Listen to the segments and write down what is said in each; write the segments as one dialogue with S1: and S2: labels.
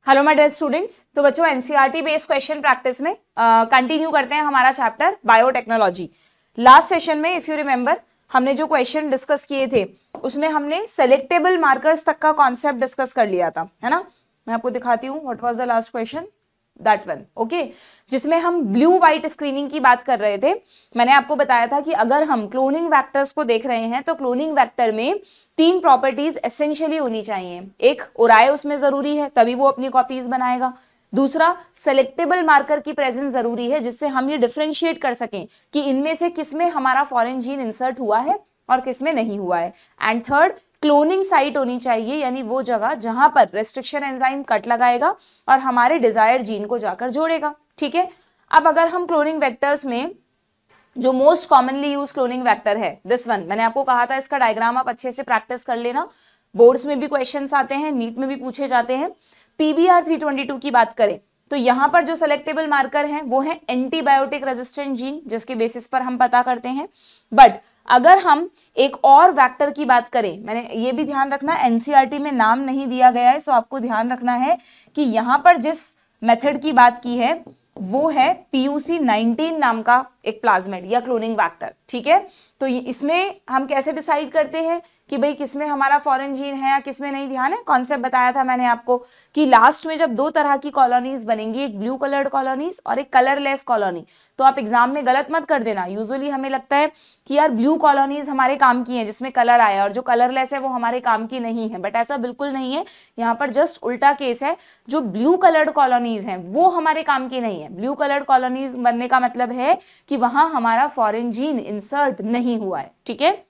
S1: Hello my dear students. तो बच्चों NCERT based question practice में कंटिन्यू करते हैं हमारा चैप्टर बायोटेक्नोलॉजी। लास्ट सेशन में इफ यू रिमेंबर हमने जो क्वेश्चन डिस्कस किए थे उसमें हमने सेलेक्टेबल मार्कर्स तक का कॉन्सेप्ट डिस्कस कर लिया था, है ना। मैं आपको दिखाती हूँ what was the last question, that one, okay, जिसमें हम ब्लू व्हाइट स्क्रीनिंग की बात कर रहे थे। मैंने आपको बताया था कि अगर हम क्लोनिंग वेक्टर्स को देख रहे हैं तो क्लोनिंग वेक्टर में तीन प्रॉपर्टीज एसेंशियली होनी चाहिए। एक, ओराए उसमें जरूरी है तभी वो अपनी कॉपीज बनाएगा। दूसरा, सेलेक्टेबल मार्कर की प्रेजेंस जरूरी है जिससे हम ये डिफरेंशिएट कर सकें कि इनमें से किसमें हमारा फॉरेन जीन इंसर्ट हुआ है और किसमें नहीं हुआ है। एंड थर्ड, क्लोनिंग साइट होनी चाहिए, यानी वो जगह जहां पर रेस्ट्रिक्शन एंजाइम कट लगाएगा और हमारे डिजायर्ड जीन को जाकर जोड़ेगा। ठीक है। अब अगर हम क्लोनिंग वेक्टर्स में जो most commonly use cloning vector है दिस वन, मैंने आपको कहा था इसका डायग्राम आप अच्छे से प्रैक्टिस कर लेना, बोर्ड्स में भी क्वेश्चंस आते हैं, नीट में भी पूछे जाते हैं। पीबीआर 322 की बात करें तो यहां पर जो सेलेक्टेबल मार्कर हैं वो है एंटीबायोटिक रेजिस्टेंट जीन, जिसके बेसिस पर हम पता करते हैं। बट अगर हम एक और वेक्टर की बात करें, मैंने ये भी ध्यान रखना एनसीईआरटी में नाम नहीं दिया गया है, सो आपको ध्यान रखना है कि यहां पर जिस मेथड की बात की है वो है PUC19 नाम का एक प्लाज्मिड या क्लोनिंग वेक्टर। ठीक है। तो इसमें हम कैसे डिसाइड करते हैं कि भाई किसमें हमारा फॉरेन जीन है या किसमें नहीं। ध्यान है, कॉन्सेप्ट बताया था मैंने आपको कि लास्ट में जब दो तरह की कॉलोनीज बनेंगी, एक ब्लू कलर्ड कॉलोनीज और एक कलरलेस कॉलोनी, तो आप एग्जाम में गलत मत कर देना। यूजुअली हमें लगता है कि यार ब्लू कॉलोनीज हमारे काम की हैं जिसमें कलर आया और जो कलरलेस है वो हमारे काम की नहीं है, बट ऐसा बिल्कुल नहीं है। यहाँ पर जस्ट उल्टा केस है, जो ब्लू कलर्ड कॉलोनीज हैं वो हमारे काम की नहीं है। ब्लू कलर्ड कॉलोनीज बनने का मतलब है कि वहां हमारा फॉरेन जीन इंसर्ट नहीं हुआ है। ठीक है।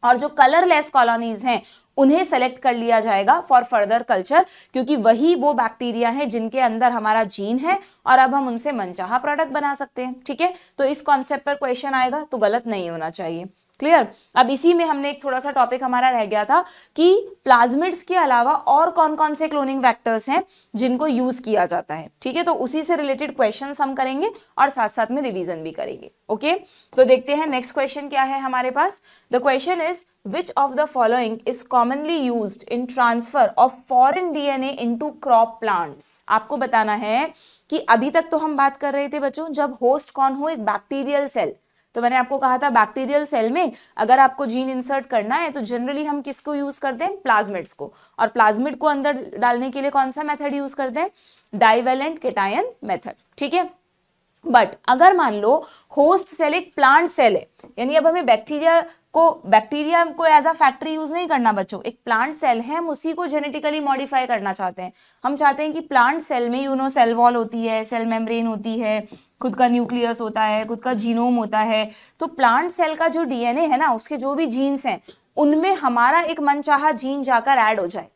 S1: और जो कलरलेस कॉलोनीज हैं उन्हें सेलेक्ट कर लिया जाएगा फॉर फर्दर कल्चर, क्योंकि वही वो बैक्टीरिया हैं जिनके अंदर हमारा जीन है और अब हम उनसे मनचाहा प्रोडक्ट बना सकते हैं। ठीक है। तो इस कॉन्सेप्ट पर क्वेश्चन आएगा तो गलत नहीं होना चाहिए। क्लियर। अब इसी में हमने एक थोड़ा सा टॉपिक हमारा रह गया था कि प्लाज्मिड्स के अलावा और कौन कौन से क्लोनिंग वेक्टर्स हैं जिनको यूज किया जाता है। ठीक है। तो उसी से रिलेटेड क्वेश्चंस हम करेंगे और साथ साथ में रिवीजन भी करेंगे। ओके। तो देखते हैं नेक्स्ट क्वेश्चन क्या है हमारे पास। The question is which of the following is commonly used in transfer of foreign DNA into crop plants। आपको बताना है कि अभी तक तो हम बात कर रहे थे बच्चों जब होस्ट कौन हो, एक बैक्टीरियल सेल। तो मैंने आपको कहा था बैक्टीरियल सेल में अगर आपको जीन इंसर्ट करना है तो जनरली हम किसको यूज करते हैं, प्लाज्मिड्स को। और प्लाज्मिड को अंदर डालने के लिए कौन सा मेथड यूज करते हैं, डाइवेलेंट केटायन मेथड। ठीक है। बट अगर मान लो होस्ट सेल एक प्लांट सेल है, यानी अब हमें बैक्टीरिया को एज अ फैक्ट्री यूज नहीं करना बच्चों, एक प्लांट सेल है, हम उसी को जेनेटिकली मॉडिफाई करना चाहते हैं। हम चाहते हैं कि प्लांट सेल में सेल वॉल होती है, सेल मेम्ब्रेन होती है, खुद का न्यूक्लियस होता है, खुद का जीनोम होता है। तो प्लांट सेल का जो डीएनए है ना, उसके जो भी जीन्स हैं उनमें हमारा एक मनचाहा जीन जाकर ऐड हो जाए।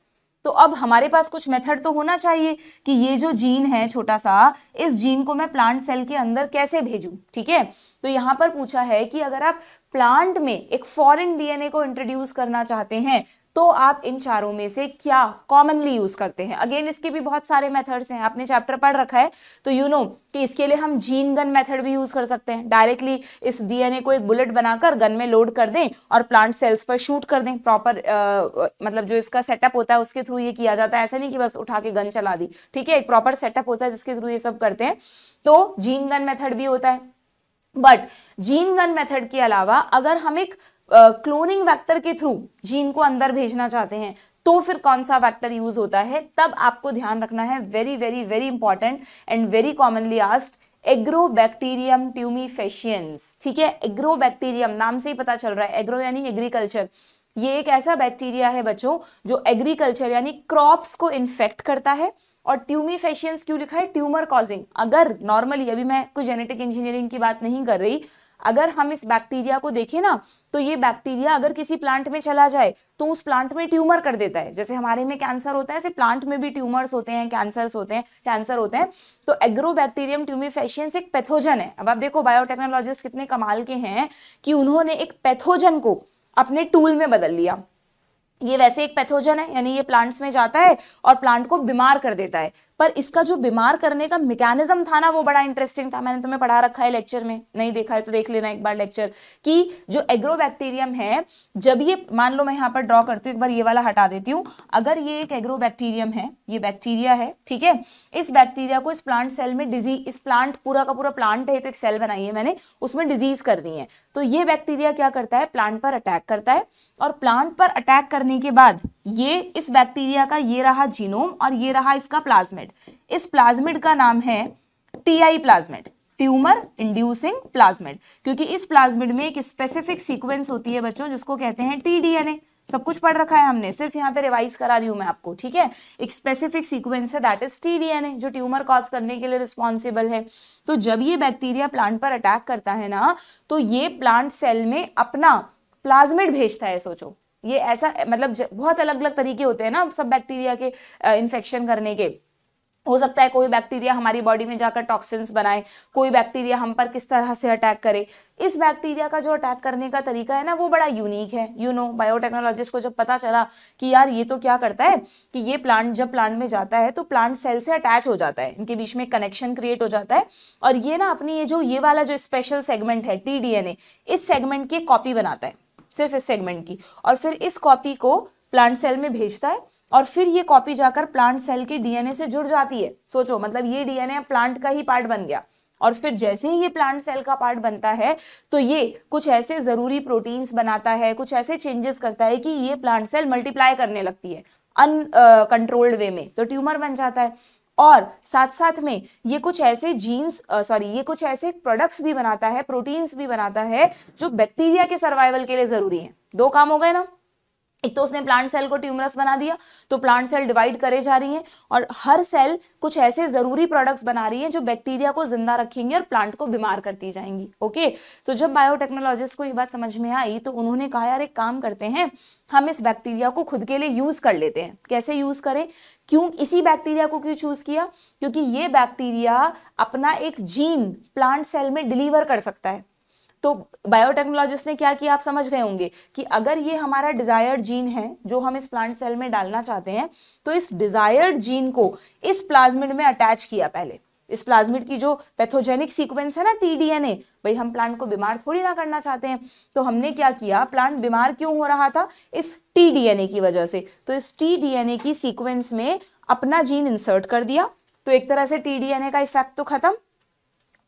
S1: तो अब हमारे पास कुछ मेथड तो होना चाहिए कि ये जो जीन है छोटा सा, इस जीन को मैं प्लांट सेल के अंदर कैसे भेजूं। ठीक है। तो यहां पर पूछा है कि अगर आप प्लांट में एक फॉरेन डीएनए को इंट्रोड्यूस करना चाहते हैं तो आप इन चारों में से क्या कॉमनली यूज करते हैं। अगेन इसके भी बहुत सारे मेथड्स हैं, आपने चैप्टर पढ़ रखा है तो यू नो कि इसके लिए हम जीन गन मेथड भी यूज कर सकते हैं। डायरेक्टली इस डीएनए को एक बुलेट बनाकर गन में लोड कर दें और प्लांट सेल्स पर शूट कर दें। प्रॉपर मतलब जो इसका सेटअप होता है उसके थ्रू ये किया जाता है, ऐसा नहीं कि बस उठा के गन चला दी। ठीक है। एक प्रॉपर सेटअप होता है जिसके थ्रू ये सब करते हैं, तो जीन गन मेथड भी होता है। बट जीन गन मेथड के अलावा अगर हम एक क्लोनिंग वेक्टर के थ्रू जीन को अंदर भेजना चाहते हैं तो फिर कौन सा वेक्टर यूज होता है, तब आपको ध्यान रखना है, very very very important and very commonly asked, agrobacterium tumefaciens. ठीक है। एग्रोबैक्टीरियम नाम से ही पता चल रहा है, एग्रो यानी एग्रीकल्चर। ये एक ऐसा बैक्टीरिया है बच्चों जो एग्रीकल्चर यानी क्रॉप्स को इन्फेक्ट करता है। और ट्यूमीफेशियंस क्यों लिखा है, ट्यूमर कॉजिंग। अगर नॉर्मली, अभी मैं कोई जेनेटिक इंजीनियरिंग की बात नहीं कर रही, अगर हम इस बैक्टीरिया को देखें ना तो ये बैक्टीरिया अगर किसी प्लांट में चला जाए तो उस प्लांट में ट्यूमर कर देता है। जैसे हमारे में कैंसर होता है ऐसे प्लांट में भी ट्यूमर्स होते हैं, कैंसर होते हैं। तो एग्रोबैक्टीरियम ट्यूमीफेशियंस एक पैथोजन है। अब आप देखो बायोटेक्नोलॉजिस्ट कितने कमाल के हैं कि उन्होंने एक पैथोजन को अपने टूल में बदल लिया। ये वैसे एक पैथोजन है, यानी ये प्लांट्स में जाता है और प्लांट को बीमार कर देता है, पर इसका जो बीमार करने का मैकेनिज्म था ना वो बड़ा इंटरेस्टिंग था। मैंने तुम्हें पढ़ा रखा है लेक्चर में, नहीं देखा है तो देख लेना एक बार लेक्चर, कि जो एग्रोबैक्टीरियम है, जब ये मान लो मैं यहाँ पर ड्रॉ करती हूँ, एक बार ये वाला हटा देती हूँ, अगर ये एक एग्रोबैक्टीरियम है, ये बैक्टीरिया है, ठीक है, इस बैक्टीरिया को इस प्लांट सेल में डिजीज, इस प्लांट पूरा का पूरा प्लांट है तो एक सेल बनाई है मैंने, उसमें डिजीज करनी है, तो ये बैक्टीरिया क्या करता है, प्लांट पर अटैक करता है, और प्लांट पर अटैक करने के बाद ये इस बैक्टीरिया का ये रहा जीनोम और ये रहा इसका प्लाज्मिड, इस प्लाज्मिड का नाम है TI plasmid, tumour inducing plasmid, क्योंकि इस प्लाज्मिड में एक स्पेसिफिक सीक्वेंस होती है बच्चों जिसको कहते हैं टीडीएनए। सब कुछ पढ़ रखा है हमने, सिर्फ यहाँ पे रिवाइज करा रही हूँ मैं आपको, ठीक है। एक स्पेसिफिक सीक्वेंस है दैट इज टीडीएनए, जो ट्यूमर कॉज करने के लिए रिस्पॉन्सिबल है। तो जब ये बैक्टीरिया प्लांट पर अटैक करता है ना, तो ये प्लांट सेल में अपना प्लाज्मिड भेजता है। सोचो ये ऐसा, मतलब बहुत अलग अलग तरीके होते हैं ना सब बैक्टीरिया के इन्फेक्शन करने के। हो सकता है कोई बैक्टीरिया हमारी बॉडी में जाकर टॉक्सिन्स बनाए, कोई बैक्टीरिया हम पर किस तरह से अटैक करे। इस बैक्टीरिया का जो अटैक करने का तरीका है ना वो बड़ा यूनिक है। बायोटेक्नोलॉजिस्ट को जब पता चला कि यार ये तो क्या करता है कि ये प्लांट जब प्लांट में जाता है तो प्लांट सेल से अटैच हो जाता है, इनके बीच में कनेक्शन क्रिएट हो जाता है, और ये ना अपनी ये वाला जो स्पेशल सेगमेंट है टीडीएनए, इस सेगमेंट की कॉपी बनाता है, सिर्फ इस सेगमेंट की, और फिर इस कॉपी को प्लांट सेल में भेजता है, और फिर ये कॉपी जाकर प्लांट सेल के डीएनए से जुड़ जाती है। सोचो, मतलब ये डीएनए प्लांट का ही पार्ट बन गया, और फिर जैसे ही ये प्लांट सेल का पार्ट बनता है तो ये कुछ ऐसे जरूरी प्रोटीन्स बनाता है, कुछ ऐसे चेंजेस करता है कि ये प्लांट सेल मल्टीप्लाई करने लगती है अनकंट्रोल्ड वे में, तो ट्यूमर बन जाता है। और साथ साथ में ये कुछ ऐसे ये कुछ ऐसे प्रोडक्ट्स भी बनाता है, प्रोटीन्स भी बनाता है जो बैक्टीरिया के सर्वाइवल के लिए जरूरी है। दो काम हो गए ना, एक तो उसने प्लांट सेल को ट्यूमरस बना दिया, तो प्लांट सेल डिवाइड करे जा रही हैं, और हर सेल कुछ ऐसे जरूरी प्रोडक्ट्स बना रही है जो बैक्टीरिया को जिंदा रखेंगे और प्लांट को बीमार करती जाएंगी। ओके, तो जब बायोटेक्नोलॉजिस्ट को ये बात समझ में आई तो उन्होंने कहा यार एक काम करते हैं, हम इस बैक्टीरिया को खुद के लिए यूज कर लेते हैं। कैसे यूज करें, क्यों इसी बैक्टीरिया को क्यों चूज किया, क्योंकि ये बैक्टीरिया अपना एक जीन प्लांट सेल में डिलीवर कर सकता है। तो बायोटेक्नोलॉजिस्ट ने क्या किया आप समझ गए होंगे कि अगर ये हमारा डिजायर्ड जीन है जो हम इस प्लांट सेल में डालना चाहते हैं, तो इस डिजायर्ड जीन को इस प्लाज्मिड में अटैच किया। पहले इस प्लाज्मिड की जो पैथोजेनिक सीक्वेंस है ना टीडीएनए, भाई हम प्लांट को बीमार थोड़ी ना करना चाहते हैं, तो हमने क्या किया, प्लांट बीमार क्यों हो रहा था, इस टीडीएनए की वजह से, तो इस टीडीएनए की सीक्वेंस में अपना जीन इंसर्ट कर दिया। तो एक तरह से टीडीएनए का इफेक्ट तो खत्म,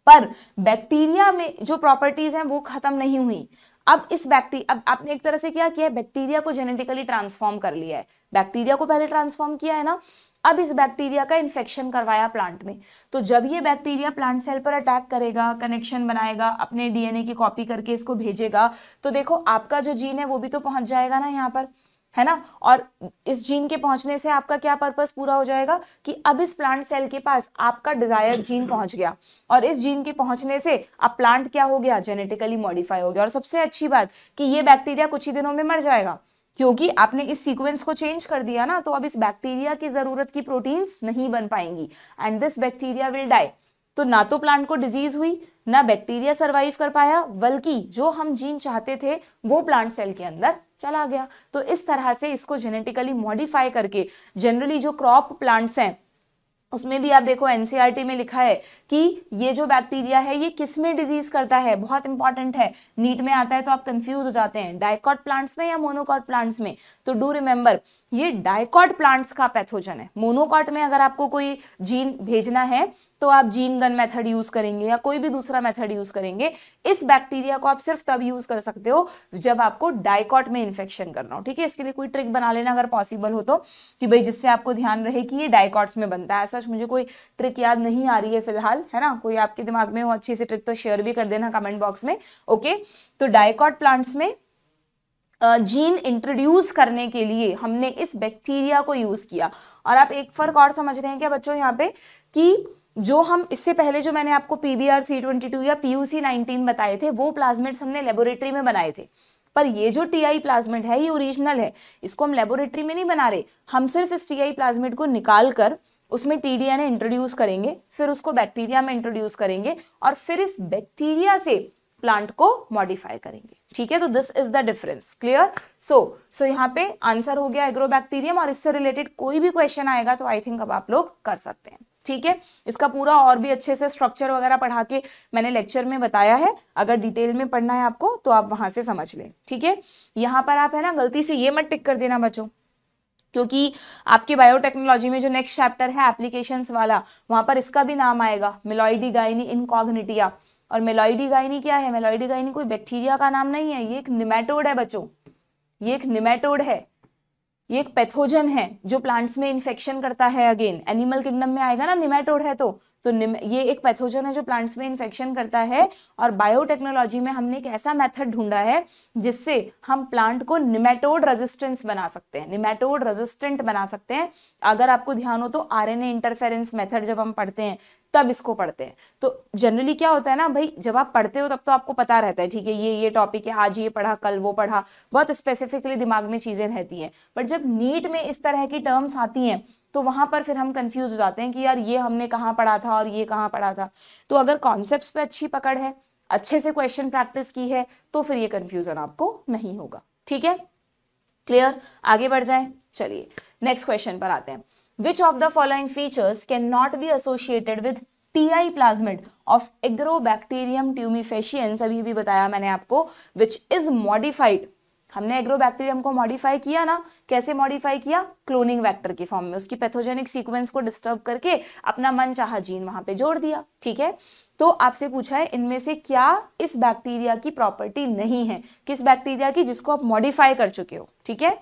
S1: पर बैक्टीरिया में जो प्रॉपर्टीज हैं वो खत्म नहीं हुई। अब अब आपने एक तरह से क्या किया है, बैक्टीरिया को जेनेटिकली ट्रांसफॉर्म कर लिया है। बैक्टीरिया को पहले ट्रांसफॉर्म किया है ना, अब इस बैक्टीरिया का इन्फेक्शन करवाया प्लांट में। तो जब ये बैक्टीरिया प्लांट सेल पर अटैक करेगा, कनेक्शन बनाएगा, अपने डीएनए की कॉपी करके इसको भेजेगा, तो देखो आपका जो जीन है वो भी तो पहुंच जाएगा ना यहाँ पर, है ना। और इस जीन के पहुंचने से आपका क्या पर्पस पूरा हो जाएगा कि अब इस प्लांट सेल के पास आपका डिजायर्ड जीन पहुंच गया, और इस जीन के पहुंचने से अब प्लांट क्या हो गया, जेनेटिकली मॉडिफाई हो गया। और सबसे अच्छी बात कि ये बैक्टीरिया कुछ ही दिनों में मर जाएगा, क्योंकि आपने इस सीक्वेंस को चेंज कर दिया ना, तो अब इस बैक्टीरिया की जरूरत की प्रोटीन्स नहीं बन पाएंगी, and this bacteria will die. तो ना तो प्लांट को डिजीज हुई, ना बैक्टीरिया सरवाइव कर पाया, बल्कि जो हम जीन चाहते थे वो प्लांट सेल के अंदर चला गया। तो इस तरह से इसको जेनेटिकली मॉडिफाई करके, जनरली जो क्रॉप प्लांट्स हैं उसमें भी आप देखो एनसीईआरटी में लिखा है कि ये जो बैक्टीरिया है ये किस में डिजीज करता है, बहुत इंपॉर्टेंट है, नीट में आता है तो आप कंफ्यूज हो जाते हैं, डाइकॉट प्लांट्स में या मोनोकॉट प्लांट्स में। तो डू रिमेंबर ये डाइकॉट प्लांट्स का पैथोजन है। मोनोकॉट में अगर आपको कोई जीन भेजना है तो आप जीन गन मेथड यूज करेंगे या कोई भी दूसरा मेथड यूज करेंगे। इस बैक्टीरिया को आप सिर्फ तब यूज कर सकते हो जब आपको डाइकॉट में इन्फेक्शन करना हो, ठीक है। इसके लिए कोई ट्रिक बना लेना अगर पॉसिबल हो तो, कि भाई जिससे आपको ध्यान रहे कि ये डाइकॉट्स में बनता है। ऐसा मुझे कोई ट्रिक याद नहीं आ रही है फिलहाल, है ना। कोई आपके दिमाग में हो अच्छी सी ट्रिक तो शेयर भी कर देना कमेंट बॉक्स में। ओके, तो डाइकॉट प्लांट्स में जीन इंट्रोड्यूस करने के लिए हमने इस बैक्टीरिया को यूज किया। और आप एक फर्क और समझ रहे हैं क्या बच्चों यहाँ पे, कि जो हम इससे पहले जो मैंने आपको PBR 322 या PUC 19 बताए थे वो प्लाज्मिड्स हमने लेबोरेटरी में बनाए थे, पर ये जो TI प्लाज्मिड है ये ओरिजिनल है, इसको हम लेबोरेटरी में नहीं बना रहे। हम सिर्फ इस TI प्लाज्मिड को निकाल कर उसमें TDNA इंट्रोड्यूस करेंगे, फिर उसको बैक्टीरिया में इंट्रोड्यूस करेंगे, और फिर इस बैक्टीरिया से प्लांट को मॉडिफाई करेंगे। ठीक है, तो this is the difference. Clear? So यहाँ पे आंसर हो गया एग्रोबैक्टीरियम, और इससे रिलेटेड कोई भी क्वेश्चन आएगा तो आई थिंक अब आप लोग कर सकते हैं। ठीक है, इसका पूरा और भी अच्छे से स्ट्रक्चर वगैरह पढ़ा के मैंने लेक्चर में बताया है, अगर डिटेल में पढ़ना है आपको तो आप वहां से समझ लें। ठीक है, यहाँ पर आप है ना गलती से ये मत टिक कर देना बच्चों, क्योंकि आपके बायोटेक्नोलॉजी में जो नेक्स्ट चैप्टर है एप्लीकेशंस वाला, वहां पर इसका भी नाम आएगा, मेलॉइडीगाइनी इनकॉग्निटिया। और मेलॉइडीगाइनी क्या है? मेलॉइडीगाइनी कोई बैक्टीरिया का नाम नहीं है, ये एक निमेटोड है बच्चों, ये एक निमेटोड है, ये एक पैथोजन है जो प्लांट्स में इन्फेक्शन करता है। अगेन एनिमल किंगडम में आएगा ना निमेटोड है तो ये एक पैथोजन है जो प्लांट्स में इन्फेक्शन करता है। और बायोटेक्नोलॉजी में हमने एक ऐसा मेथड ढूंढा है जिससे हम प्लांट को निमेटोड रेजिस्टेंस बना सकते हैं, निमेटोड रेजिस्टेंट बना सकते हैं। अगर आपको ध्यान हो तो आरएनए इंटरफेरेंस मेथड जब हम पढ़ते हैं तब इसको पढ़ते हैं। तो जनरली क्या होता है ना भाई, जब आप पढ़ते हो तब तो आपको पता रहता है, ठीक है ये टॉपिक है, आज ये पढ़ा कल वो पढ़ा, बहुत स्पेसिफिकली दिमाग में चीजें रहती हैं। बट जब नीट में इस तरह की टर्म्स आती हैं तो वहां पर फिर हम कंफ्यूज हो जाते हैं कि यार ये हमने कहाँ पढ़ा था और ये कहाँ पढ़ा था। तो अगर कॉन्सेप्ट्स पे अच्छी पकड़ है, अच्छे से क्वेश्चन प्रैक्टिस की है, तो फिर ये कंफ्यूजन आपको नहीं होगा। ठीक है, क्लियर? आगे बढ़ जाएं, चलिए नेक्स्ट क्वेश्चन पर आते हैं। Which of the following features cannot be associated with TI plasmid of Agrobacterium tumefaciens? अभी भी बताया मैंने आपको, which is modified। हमने एग्रोबैक्टीरियम को मॉडिफाई किया ना, कैसे मॉडिफाई किया? क्लोनिंग वेक्टर की फॉर्म में, उसकी पैथोजेनिक सीक्वेंस को डिस्टर्ब करके अपना मन चाहा जीन वहां पे जोड़ दिया। ठीक है, तो आपसे पूछा है इनमें से क्या इस बैक्टीरिया की प्रॉपर्टी नहीं है, किस बैक्टीरिया की जिसको आप मॉडिफाई कर चुके हो। ठीक है,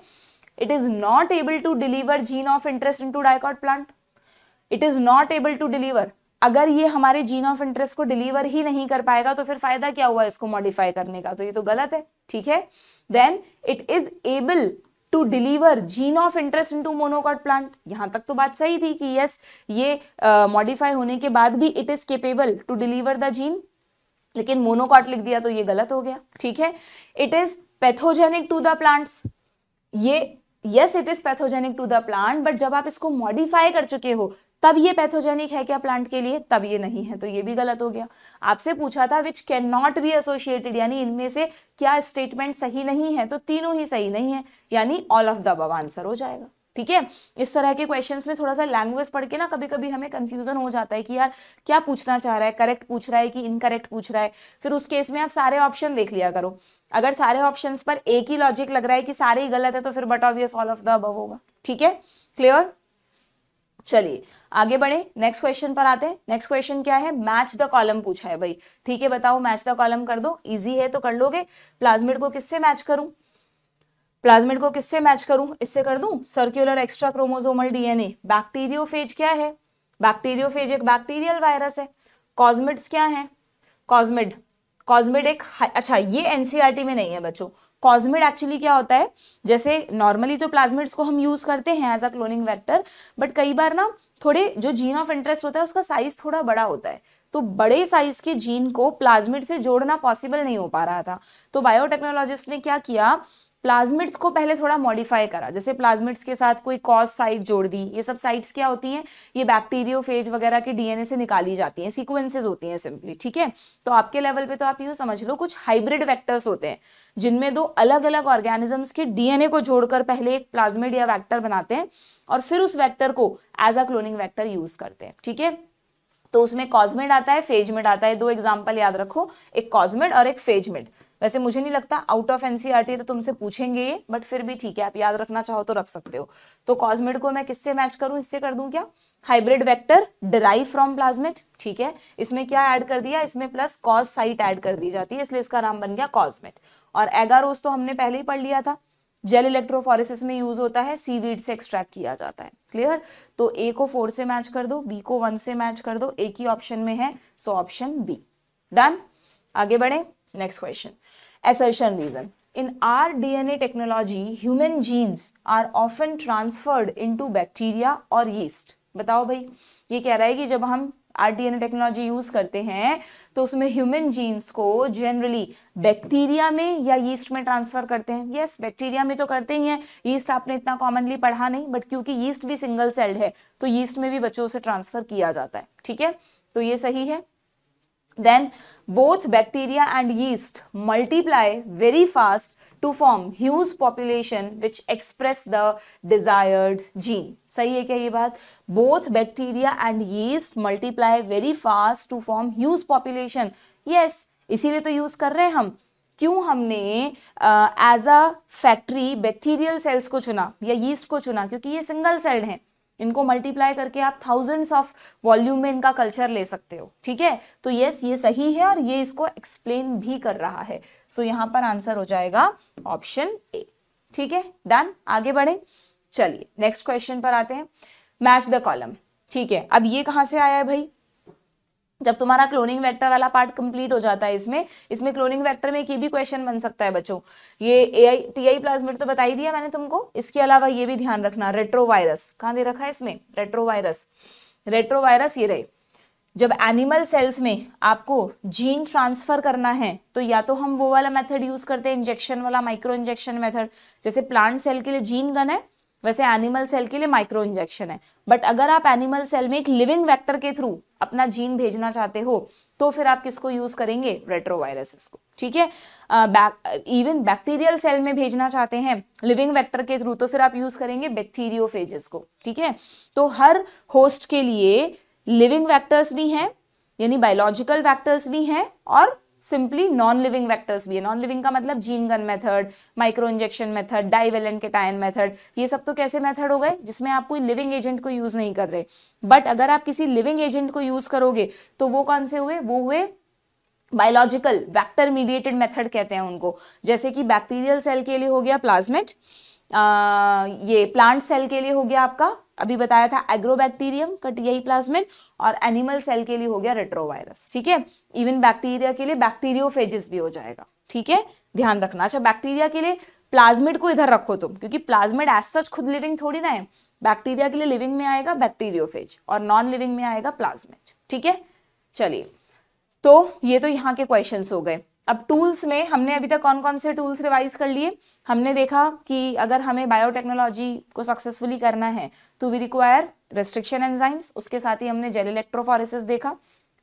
S1: it is not able to deliver gene of interest into dicot plant, it is not able to deliver। अगर ये हमारे जीन ऑफ इंटरेस्ट को डिलीवर ही नहीं कर पाएगा तो फिर फायदा क्या हुआ इसको मॉडिफाई करने का, तो ये तो गलत है। ठीक है, then it is able to deliver gene of interest into monocot plant. यहां तक तो बात सही थी कि यस ये मॉडिफाई होने के बाद भी it is capable to deliver the gene, लेकिन मोनोकॉट लिख दिया तो ये गलत हो गया। ठीक है, it is pathogenic to the plants, ये yes it is pathogenic to the plant, but जब आप इसको मॉडिफाई कर चुके हो तब ये पैथोजेनिक है क्या प्लांट के लिए, तब ये नहीं है, तो ये भी गलत हो गया। आपसे पूछा था which can not be associated, यानी इनमें से क्या स्टेटमेंट सही नहीं है, तो तीनों ही सही नहीं है, यानी all of the above answer हो जाएगा। ठीक है, इस तरह के क्वेश्चंस में थोड़ा सा लैंग्वेज पढ़ के ना कभी कभी हमें कंफ्यूजन हो जाता है कि यार क्या पूछना चाह रहा है, करेक्ट पूछ रहा है कि इनकरेक्ट पूछ रहा है। फिर उस केस में आप सारे ऑप्शन देख लिया करो, अगर सारे ऑप्शंस पर एक ही लॉजिक लग रहा है कि सारे ही गलत है तो फिर but obvious all of the above होगा। ठीक है, क्लियर? चलिए आगे बढ़े, नेक्स्ट क्वेश्चन पर आते हैं। नेक्स्ट क्वेश्चन क्या है? मैच द कॉलम पूछा है भाई। ठीक है, बताओ मैच द कॉलम कर दो, इजी है तो कर लोगे। प्लाज्मिड को किससे मैच करूं, प्लाज्मिड को किससे मैच करूं? इससे कर दूं, circular extra chromosomal DNA. Bacteriophage क्या है? बैक्टीरियोफेज एक बैक्टीरियल वायरस है। कॉस्मिड्स क्या है? कॉस्मिड एक, अच्छा ये एनसीईआरटी में नहीं है बच्चों। कॉस्मिड एक्चुअली क्या होता है, जैसे नॉर्मली तो प्लाज्मिड्स को हम यूज करते हैं as a cloning vector, but कई बार ना थोड़े जो जीन ऑफ इंटरेस्ट होता है उसका साइज थोड़ा बड़ा होता है, तो बड़े साइज के जीन को प्लाज्मिड से जोड़ना पॉसिबल नहीं हो पा रहा था। तो बायोटेक्नोलॉजिस्ट ने क्या किया, प्लाज्मिड्स को पहले थोड़ा मॉडिफाई करा, जैसे प्लाज्मिड्स के साथ कोई कॉस साइट जोड़ दी। ये सब साइट्स क्या होती हैं, ये बैक्टीरियोफेज वगैरह के डीएनए से निकाली जाती हैं, सीक्वेंसेस होती हैं सिंपली। ठीक है, तो आपके लेवल पे तो आप यूं समझ लो कुछ हाइब्रिड वेक्टर्स होते हैं जिनमें दो अलग अलग ऑर्गेनिजम्स के डीएनए को जोड़कर पहले एक प्लाज्मिड या वेक्टर बनाते हैं और फिर उस वेक्टर को as a cloning vector use करते हैं। ठीक है, तो उसमें कॉस्मिड आता है, फेजमिड आता है। दो एग्जाम्पल याद रखो, एक कॉस्मिड और एक फेजमिड। वैसे मुझे नहीं लगता आउट ऑफ एनसीईआरटी तो तुमसे पूछेंगे ये, बट फिर भी ठीक है, आप याद रखना चाहो तो रख सकते हो। तो कॉस्मिड को मैं किससे मैच करूं, इससे कर दूं क्या, hybrid vector derive from plasmid. ठीक है, इसमें क्या ऐड कर दिया, इसमें प्लस कॉस साइट ऐड कर दी जाती है, इसलिए इसका नाम बन गया कॉस्मिड। और एगारोस तो हमने पहले ही पढ़ लिया था, जेल इलेक्ट्रोफोरेसिस में यूज होता है, सीवीड से एक्सट्रैक्ट किया जाता है। क्लियर? तो ए को 4 से मैच कर दो, बी को 1 से मैच कर दो, एक ही ऑप्शन में है, सो ऑप्शन बी। डन, आगे बढ़े, next question. Assertion reason. In our DNA technology, human genes are often transferred into bacteria or yeast. बताओ भाई, ये कह रहा है कि जब हम RDNA टेक्नोलॉजी यूज करते हैं तो उसमें ह्यूमन जीन्स को जनरली बैक्टीरिया में या यीस्ट में ट्रांसफर करते हैं। यस, बैक्टीरिया में तो करते ही हैं, यीस्ट आपने इतना कॉमनली पढ़ा नहीं, बट क्योंकि यीस्ट भी सिंगल सेल्ड है तो यीस्ट में भी बच्चों से ट्रांसफर किया जाता है। ठीक है, तो ये सही है। then both bacteria and yeast multiply very fast to form huge population which express the desired gene. सही है क्या ये बात? both bacteria and yeast multiply very fast to form huge population. yes, इसीलिए तो यूज कर रहे हैं हम. क्यों हमने as a factory bacterial cells को चुना या यीस्ट को चुना? क्योंकि ये सिंगल सेल्ड हैं. इनको मल्टीप्लाई करके आप थाउजेंड्स ऑफ वॉल्यूम में इनका कल्चर ले सकते हो. ठीक है, तो यस ये सही है और ये इसको एक्सप्लेन भी कर रहा है. सो यहाँ पर आंसर हो जाएगा ऑप्शन ए. ठीक है, डन. आगे बढ़े. चलिए नेक्स्ट क्वेश्चन पर आते हैं. Match the column. ठीक है, अब ये कहाँ से आया है भाई? जब तुम्हारा क्लोनिंग वेक्टर वाला पार्ट कंप्लीट हो जाता है इसमें क्लोनिंग वेक्टर में एक ये भी क्वेश्चन बन सकता है बच्चों. ये एआई टीआई प्लाज्मिड तो बता ही दिया मैंने तुमको. इसके अलावा ये भी ध्यान रखना, रेट्रोवायरस कहाँ दे रखा है इसमें? रेट्रोवायरस ये रहे. जब एनिमल सेल्स में आपको जीन ट्रांसफर करना है तो या तो हम वो वाला मेथड यूज करते हैं, इंजेक्शन वाला, माइक्रो इंजेक्शन मेथड. जैसे प्लांट सेल के लिए जीन गन है वैसे एनिमल सेल के लिए माइक्रो इंजेक्शन है. बट अगर आप एनिमल सेल में एक लिविंग वेक्टर के थ्रू अपना जीन भेजना चाहते हो तो फिर आप किसको यूज करेंगे? रेट्रोवायरसेस को. ठीक है, इवन बैक्टीरियल सेल में भेजना चाहते हैं लिविंग वेक्टर के थ्रू तो फिर आप यूज करेंगे बैक्टीरियोफेजेस को. ठीक है, तो हर होस्ट के लिए लिविंग वेक्टर्स भी हैं यानी बायोलॉजिकल वेक्टर्स भी हैं और सिंपली नॉन लिविंग वेक्टर्स भी है. नॉन लिविंग का मतलब gene gun method, micro injection method, divalent cation method. ये सब तो कैसे मेथड हो गए? जिसमें आप कोई लिविंग एजेंट को यूज नहीं कर रहे. बट अगर आप किसी लिविंग एजेंट को यूज करोगे तो वो कौन से हुए? वो हुए बायोलॉजिकल वेक्टर मीडिएटेड मेथड कहते हैं उनको. जैसे कि बैक्टीरियल सेल के लिए हो गया प्लाज्मिड, ये प्लांट सेल के लिए हो गया आपका अभी बताया था एग्रोबैक्टीरियम का टीआई प्लाज्मिड, और एनिमल सेल के लिए हो गया रेट्रोवायरस. ठीक है, इवन बैक्टीरिया के लिए बैक्टीरियोफेजेस भी हो जाएगा. ठीक है, ध्यान रखना. अच्छा, बैक्टीरिया के लिए प्लाज्मिड को इधर रखो तुम, क्योंकि प्लाज्मिड एज सच खुद लिविंग थोड़ी ना है. बैक्टीरिया के लिए लिविंग में आएगा बैक्टीरियोफेज और नॉन लिविंग में आएगा प्लाज्मिड. ठीक है, चलिए तो ये तो यहाँ के क्वेश्चंस हो गए. अब टूल्स में हमने अभी तक कौन कौन से टूल्स रिवाइज कर लिए? हमने देखा कि अगर हमें बायोटेक्नोलॉजी को सक्सेसफुली करना है तो वी रिक्वायर रेस्ट्रिक्शन एंजाइम्स. उसके साथ ही हमने जेल इलेक्ट्रोफोरेसिस देखा.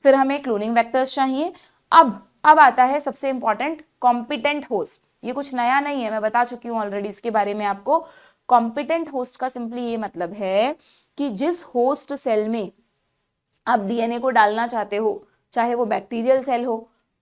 S1: फिर हमें क्लोनिंग वेक्टर्स चाहिए. अब आता है सबसे इंपॉर्टेंट, कॉम्पिटेंट होस्ट. ये कुछ नया नहीं है, मैं बता चुकी हूँ ऑलरेडी इसके बारे में आपको. कॉम्पिटेंट होस्ट का सिंपली ये मतलब है कि जिस होस्ट सेल में आप डीएनए को डालना चाहते हो, चाहे वो बैक्टीरियल सेल हो,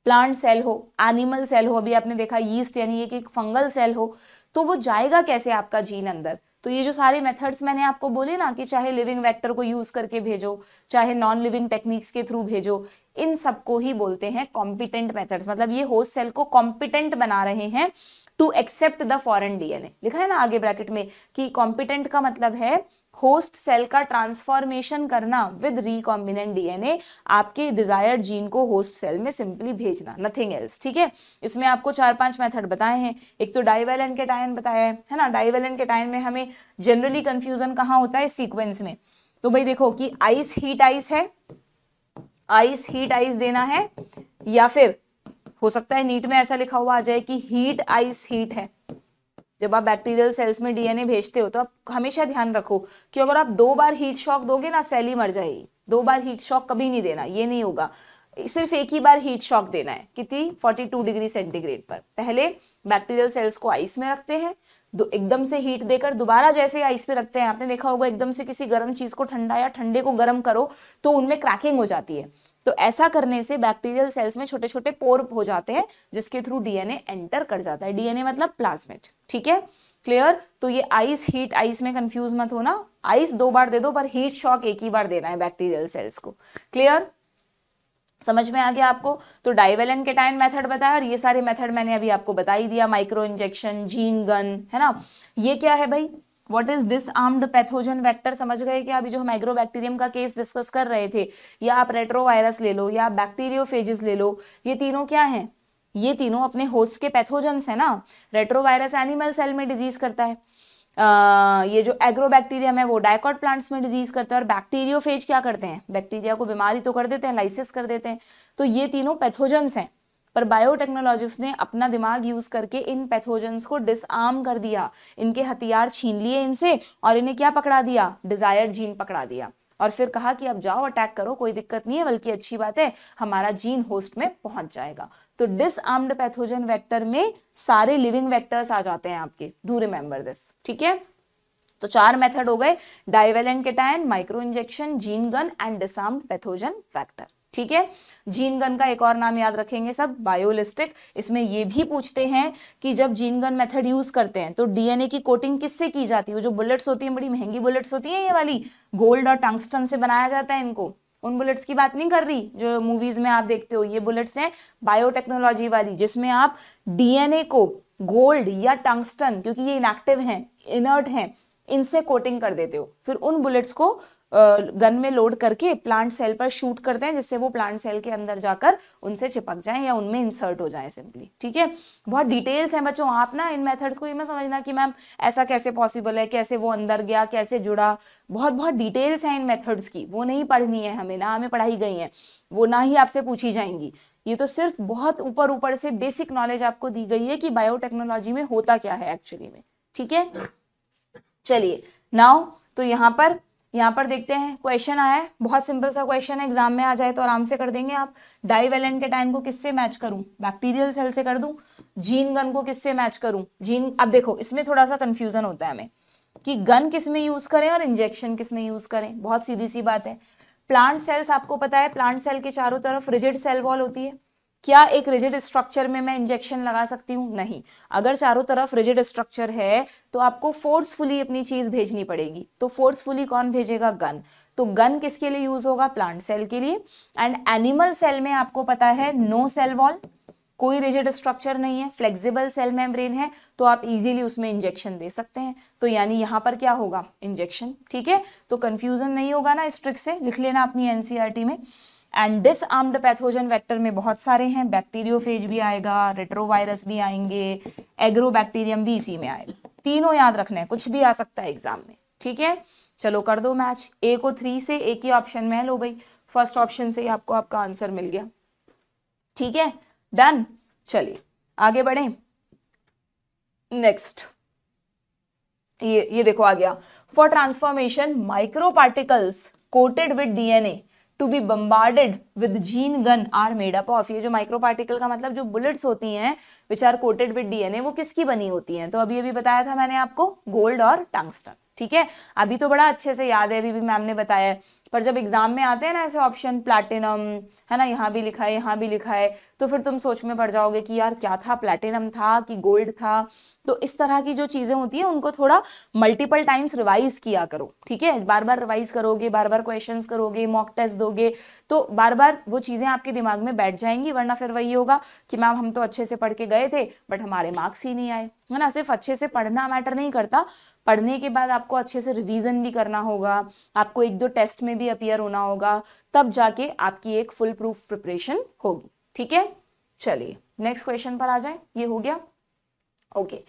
S1: प्लांट सेल हो, एनिमल सेल हो, अभी आपने देखा यीस्ट यानी एक फंगल सेल हो, तो वो जाएगा कैसे आपका जीन अंदर? तो ये जो सारे मेथड्स मैंने आपको बोले ना कि चाहे लिविंग वेक्टर को यूज करके भेजो, चाहे नॉन लिविंग टेक्निक्स के थ्रू भेजो, इन सबको ही बोलते हैं कॉम्पिटेंट मेथड्स. मतलब ये होस्ट सेल को कॉम्पिटेंट बना रहे हैं to accept the foreign DNA. लिखा है ना आगे ब्रैकेट में कि कॉम्पिटेंट का मतलब है होस्ट सेल का ट्रांसफॉर्मेशन करना विद रिकॉम्बिनेंट डीएनए, आपके डिजायर्ड जीन को होस्ट सेल में सिंपली भेजना, नथिंग एल्स. ठीक है, इसमें आपको 4-5 मेथड बताए हैं. एक तो डाइवेलेंट केटायन बताया है ना. डाइवेलेंट केटायन में हमें जनरली कंफ्यूजन कहाँ होता है? सीक्वेंस में. तो भाई देखो कि आइस हीट आइस है, आइस हीट आइस देना है, या फिर हो सकता है नीट में ऐसा लिखा हुआ आ जाए कि हीट आइस हीट है. जब आप बैक्टीरियल सेल्स में डीएनए भेजते हो तो आप हमेशा ध्यान रखो कि अगर आप 2 बार हीट शॉक दोगे ना, सेल ही मर जाएगी. 2 बार हीट शॉक कभी नहीं देना, ये नहीं होगा. सिर्फ एक ही बार हीट शॉक देना है. कितनी? 42 डिग्री सेंटीग्रेड पर. पहले बैक्टीरियल सेल्स को आइस में रखते हैं, एकदम से हीट देकर दोबारा जैसे आइस पे रखते हैं. आपने देखा होगा एकदम से किसी गर्म चीज को ठंडा या ठंडे को गर्म करो तो उनमें क्रैकिंग हो जाती है. तो ऐसा करने से बैक्टीरियल सेल्स में छोटे छोटे पोर हो जाते हैं जिसके थ्रू डीएनए एंटर कर जाता है. डीएनए मतलब प्लाज्मिड. ठीक है, क्लियर? तो ये आइस हीट आइस में कंफ्यूज मत होना. आइस 2 बार दे दो पर हीट शॉक एक ही बार देना है बैक्टीरियल सेल्स को. क्लियर? समझ में आ गया आपको? तो डाइवेलेंट केटायन मेथड बताया और ये सारे मेथड मैंने अभी आपको बता ही दिया. माइक्रो इंजेक्शन, जीन गन, है ना. ये क्या है भाई? What is disarmed pathogen vector? समझ गए कि अभी जो हम एग्रोबैक्टीरियम का केस डिस्कस कर रहे थे, या आप रेट्रोवायरस ले लो या बैक्टीरियोफेजेस ले लो, ये तीनों क्या हैं? ये तीनों अपने होस्ट के पैथोजेंस है ना. रेट्रोवायरस एनिमल सेल में डिजीज करता है, ये जो एग्रोबैक्टीरियम है वो डायकॉट प्लांट्स में डिजीज करता है, और बैक्टीरियोफेज क्या करते हैं? बैक्टीरिया को बीमारी तो कर देते हैं, लाइसिस कर देते हैं. तो ये तीनों पैथोजेंस हैं. पर बायोटेक्नोलॉजिस्ट ने अपना दिमाग यूज करके इन पैथोजेंस को डिसआर्म कर दिया, इनके हथियार छीन लिए इनसे और इन्हें क्या पकड़ा दिया? डिजायर्ड जीन पकड़ा दिया. और फिर कहा कि अब जाओ अटैक करो, कोई दिक्कत नहीं है, बल्कि अच्छी बात है, हमारा जीन होस्ट में पहुंच जाएगा। तो डिसआर्म्ड पैथोजन वेक्टर में सारे लिविंग वेक्टर्स आ जाते हैं आपके, डू रिमेंबर दिस, ठीक है। तो 4 मेथड हो गए, divalent cation, micro injection, gene gun and disarmed pathogen vector, ठीक है। जीन गन का एक और नाम याद रखेंगे सब, बायोलिस्टिक। इसमें ये भी पूछते हैं कि जब जीन गन मेथड यूज करते हैं तो डीएनए की कोटिंग किससे की जाती है? वो जो बुलेट्स होती हैं, बड़ी महंगी बुलेट्स होती हैं ये वाली, गोल्ड और टंगस्टन से बनाया जाता है इनको, उन बुलेट्स की बात नहीं कर रही जो मूवीज में आप देखते हो। ये बुलेट्स हैं बायोटेक्नोलॉजी वाली, जिसमें आप डीएनए को गोल्ड या टंगस्टन, क्योंकि ये इनएक्टिव हैं, इनर्ट हैं, इनसे कोटिंग कर देते हो, फिर उन बुलेट्स को गन में लोड करके प्लांट सेल पर शूट करते हैं, जिससे वो प्लांट सेल के अंदर जाकर उनसे चिपक जाएं या उनमें इंसर्ट हो जाएं सिंपली, ठीक है। बहुत डिटेल्स हैं बच्चों, आप ना इन मेथड्स को ये मत समझना कि मैम ऐसा कैसे पॉसिबल है, कैसे वो अंदर गया, कैसे जुड़ा, बहुत बहुत डिटेल्स हैं इन मेथड्स की, वो नहीं पढ़नी है हमें, ना हमें पढ़ाई गई है वो, ना ही आपसे पूछी जाएंगी। ये तो सिर्फ बहुत ऊपर ऊपर से बेसिक नॉलेज आपको दी गई है कि बायोटेक्नोलॉजी में होता क्या है एक्चुअली में, ठीक है। चलिए नाउ तो यहाँ पर देखते हैं, क्वेश्चन आया है, बहुत सिंपल सा क्वेश्चन है, एग्जाम में आ जाए तो आराम से कर देंगे आप। डाइवेलेंट केटायन को किससे मैच करूं? बैक्टीरियल सेल से कर दूं। जीन गन को किससे मैच करूं? जीन, अब देखो इसमें थोड़ा सा कंफ्यूजन होता है हमें कि गन किस में यूज करें और इंजेक्शन किस में यूज करें। बहुत सीधी सी बात है, प्लांट सेल्स आपको पता है, प्लांट सेल के चारों तरफ रिजिड सेल वॉल होती है, क्या एक रिजिड स्ट्रक्चर में मैं इंजेक्शन लगा सकती हूँ? नहीं। अगर चारों तरफ रिजिड स्ट्रक्चर है तो आपको फोर्सफुली अपनी चीज भेजनी पड़ेगी, तो फोर्सफुली कौन भेजेगा? गन। तो गन किसके लिए यूज होगा? प्लांट सेल के लिए। एंड एनिमल सेल में आपको पता है नो सेल वॉल, कोई रिजिड स्ट्रक्चर नहीं है, फ्लेक्सिबल सेल मेम्ब्रेन है, तो आप इजीली उसमें इंजेक्शन दे सकते हैं। तो यानी यहाँ पर क्या होगा? इंजेक्शन, ठीक है। तो कंफ्यूजन नहीं होगा ना इस ट्रिक से, लिख लेना अपनी एनसीईआरटी में। एंड डिसआर्म्ड पैथोजन वेक्टर में बहुत सारे हैं, बैक्टीरियोफेज भी आएगा, रेट्रोवायरस भी आएंगे, एग्रोबैक्टीरियम भी इसी में आएगा, तीनों याद रखना है, कुछ भी आ सकता है एग्जाम में, ठीक है। चलो कर दो मैच, ए को 3 से, एक ही ऑप्शन में लो भाई, फर्स्ट ऑप्शन से ही आपको आपका आंसर मिल गया, ठीक है, डन। चलिए आगे बढ़े, नेक्स्ट ये देखो आ गया, for transformation micro particles coated with DNA to be bombarded with gene gun are made up of. ये जो माइक्रो पार्टिकल का मतलब जो बुलेट्स होती हैं which are coated with DNA, वो किसकी बनी होती हैं? तो अभी बताया था मैंने आपको, गोल्ड और टंगस्टन, ठीक है। अभी तो बड़ा अच्छे से याद है, अभी भी मैम ने बताया है, पर जब एग्जाम में आते हैं ना ऐसे ऑप्शन, प्लैटिनम है ना, यहाँ भी लिखा है, यहाँ भी लिखा है, तो फिर तुम सोच में पड़ जाओगे कि यार क्या था, प्लैटिनम था कि गोल्ड था। तो इस तरह की जो चीजें होती हैं उनको थोड़ा मल्टीपल टाइम्स रिवाइज किया करो, ठीक है। बार बार रिवाइज करोगे, बार बार क्वेश्चंस करोगे, मॉक टेस्ट दोगे, तो बार बार वो चीजें आपके दिमाग में बैठ जाएंगी, वरना फिर वही होगा कि मैम हम तो अच्छे से पढ़ के गए थे बट हमारे मार्क्स ही नहीं आए, है ना। सिर्फ अच्छे से पढ़ना मैटर नहीं करता, पढ़ने के बाद आपको अच्छे से रिवीजन भी करना होगा, आपको 1-2 टेस्ट में भी अपीयर होना होगा, तब जाके आपकी एक फुल प्रूफ प्रिपरेशन होगी, ठीक है। चलिए नेक्स्ट क्वेश्चन पर आ जाए, ये हो गया, okay.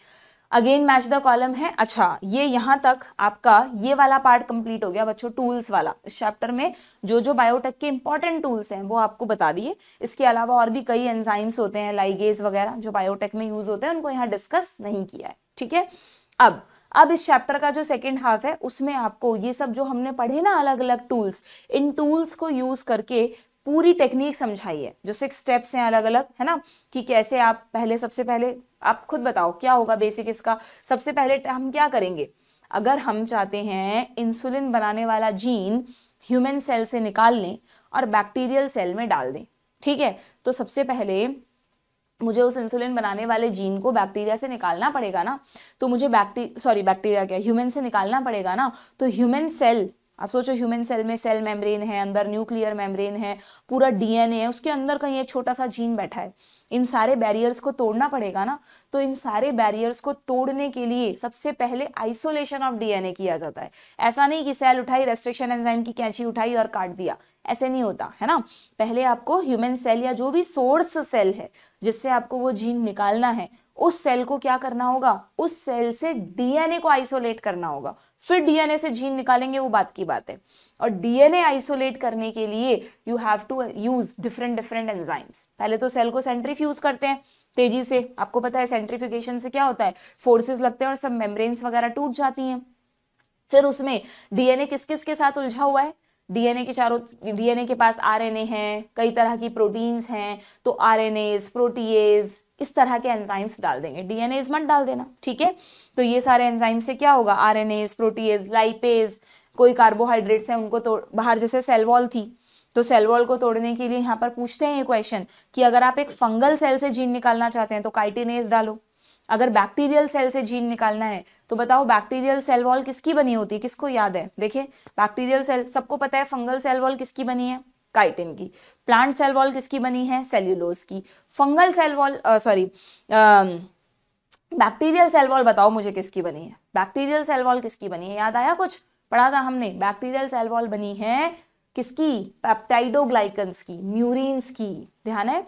S1: Again match the column है। अच्छा, ये यहाँ तक आपका ये वाला पार्ट कंप्लीट हो गया बच्चों, टूल्स वाला। इस चैप्टर में जो जो बायोटेक के इंपॉर्टेंट टूल्स हैं वो आपको बता दिए। इसके अलावा और भी कई एंजाइम्स होते हैं, लाइगेज वगैरह, जो बायोटेक में यूज होते हैं, उनको यहाँ डिस्कस नहीं किया है, ठीक है। अब इस चैप्टर का जो सेकेंड हाफ है उसमें आपको ये सब जो हमने पढ़े ना अलग अलग टूल्स, इन टूल्स को यूज करके पूरी टेक्निक समझाई है, जो 6 स्टेप्स हैं अलग अलग, है ना, कि कैसे आप पहले, सबसे पहले आप खुद बताओ क्या होगा बेसिक इसका। सबसे पहले हम क्या करेंगे, अगर हम चाहते हैं इंसुलिन बनाने वाला जीन ह्यूमन सेल से निकाल लें और बैक्टीरियल सेल में डाल दें, ठीक है, तो सबसे पहले मुझे उस इंसुलिन बनाने वाले जीन को बैक्टीरिया से निकालना पड़ेगा ना। तो मुझे बैक्टीरिया क्या, ह्यूमन से निकालना पड़ेगा ना। तो ह्यूमन सेल, आप सोचो ह्यूमन सेल में सेल मेम्ब्रेन है, अंदर न्यूक्लियर मेम्ब्रेन है, पूरा डीएनए है, उसके अंदर कहीं एक छोटा सा जीन बैठा है, इन सारे बैरियर्स को तोड़ना पड़ेगा ना। तो इन सारे बैरियर्स को तोड़ने के लिए सबसे पहले आइसोलेशन ऑफ डीएनए किया जाता है। ऐसा नहीं कि सेल उठाई, रेस्ट्रिक्शन एंजाइम की कैंची उठाई और काट दिया, ऐसे नहीं होता, है ना। पहले आपको ह्यूमन सेल या जो भी सोर्स सेल है जिससे आपको वो जीन निकालना है, उस सेल को क्या करना होगा, उस सेल से डीएनए को आइसोलेट करना होगा, फिर डीएनए से जीन निकालेंगे, वो बात की बात है। और डीएनए आइसोलेट करने के लिए you have to use different enzymes. पहले तो सेल को सेंट्रीफ्यूज करते हैं तेजी से, आपको पता है सेंट्रीफ्यूगेशन से क्या होता है, फोर्सेस लगते हैं और सब मेम्ब्रेन्स वगैरह टूट जाती हैं। फिर उसमें डीएनए किस किस के साथ उलझा हुआ है, डीएनए के पास आरएनए है, कई तरह की प्रोटीन्स हैं, तो आरएनएज, प्रोटीएज, इस तरह के एंजाइम्स डाल देंगे, डीएनएज मत डाल देना, ठीक है। तो ये सारे एंजाइम से क्या होगा, आरएनएज, प्रोटीएज, लाइपेज, कोई कार्बोहाइड्रेट्स हैं उनको तोड़ बाहर, जैसे सेल वॉल थी तो सेल वॉल को तोड़ने के लिए यहाँ पर पूछते हैं ये क्वेश्चन कि अगर आप एक फंगल सेल से जीन निकालना चाहते हैं तो काइटिनेज डालो, अगर बैक्टीरियल सेल से जीन निकालना है तो बताओ बैक्टीरियल सेल वॉल किसकी बनी होती है, किसको याद है, देखिए बैक्टीरियल सेल सबको पता है, फंगल सेल वॉल किसकी बनी है, काइटिन की, प्लांट सेल वॉल किसकी बनी है, सेल्यूलोज की, fungal cell wall bacterial cell wall बताओ मुझे किसकी बनी है, बैक्टीरियल सेल वॉल किसकी बनी है, याद आया, कुछ पढ़ा था हमने, बैक्टीरियल सेल वॉल बनी है किसकी, पेप्टाइडोग्लाइकन्स की, म्यूरिन्स की, ध्यान है।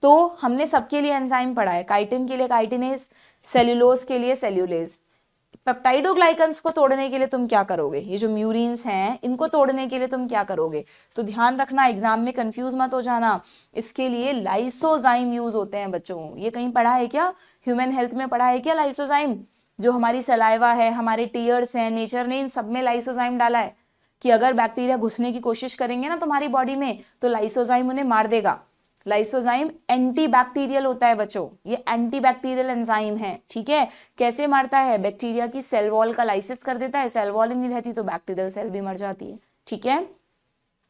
S1: तो हमने सबके लिए एंजाइम पढ़ा है, काइटिन के लिए काइटिनेज, सेल्यूलोज के लिए सेल्यूलेज, पेप्टाइडोग्लाइकन्स को तोड़ने के लिए तुम क्या करोगे, ये जो म्यूरिन्स हैं इनको तोड़ने के लिए तुम क्या करोगे, तो ध्यान रखना एग्जाम में कंफ्यूज मत हो जाना, इसके लिए लाइसोजाइम यूज होते हैं बच्चों, ये कहीं पढ़ा है क्या, ह्यूमन हेल्थ में पढ़ा है क्या लाइसोजाइम, जो हमारी सलाइवा है, हमारे टीयर्स हैं, नेचर ने इन सब में लाइसोजाइम डाला है कि अगर बैक्टीरिया घुसने की कोशिश करेंगे ना तुम्हारी बॉडी में तो लाइसोजाइम उन्हें मार देगा। लाइसोजाइम एंटीबैक्टीरियल होता है बच्चों, ये एंटीबैक्टीरियल एंजाइम है, ठीक है। कैसे मारता है, बैक्टीरिया की सेल वॉल का लाइसिस कर देता है, सेल वॉल ही नहीं रहती तो बैक्टीरियल सेल भी मर जाती है, ठीक है।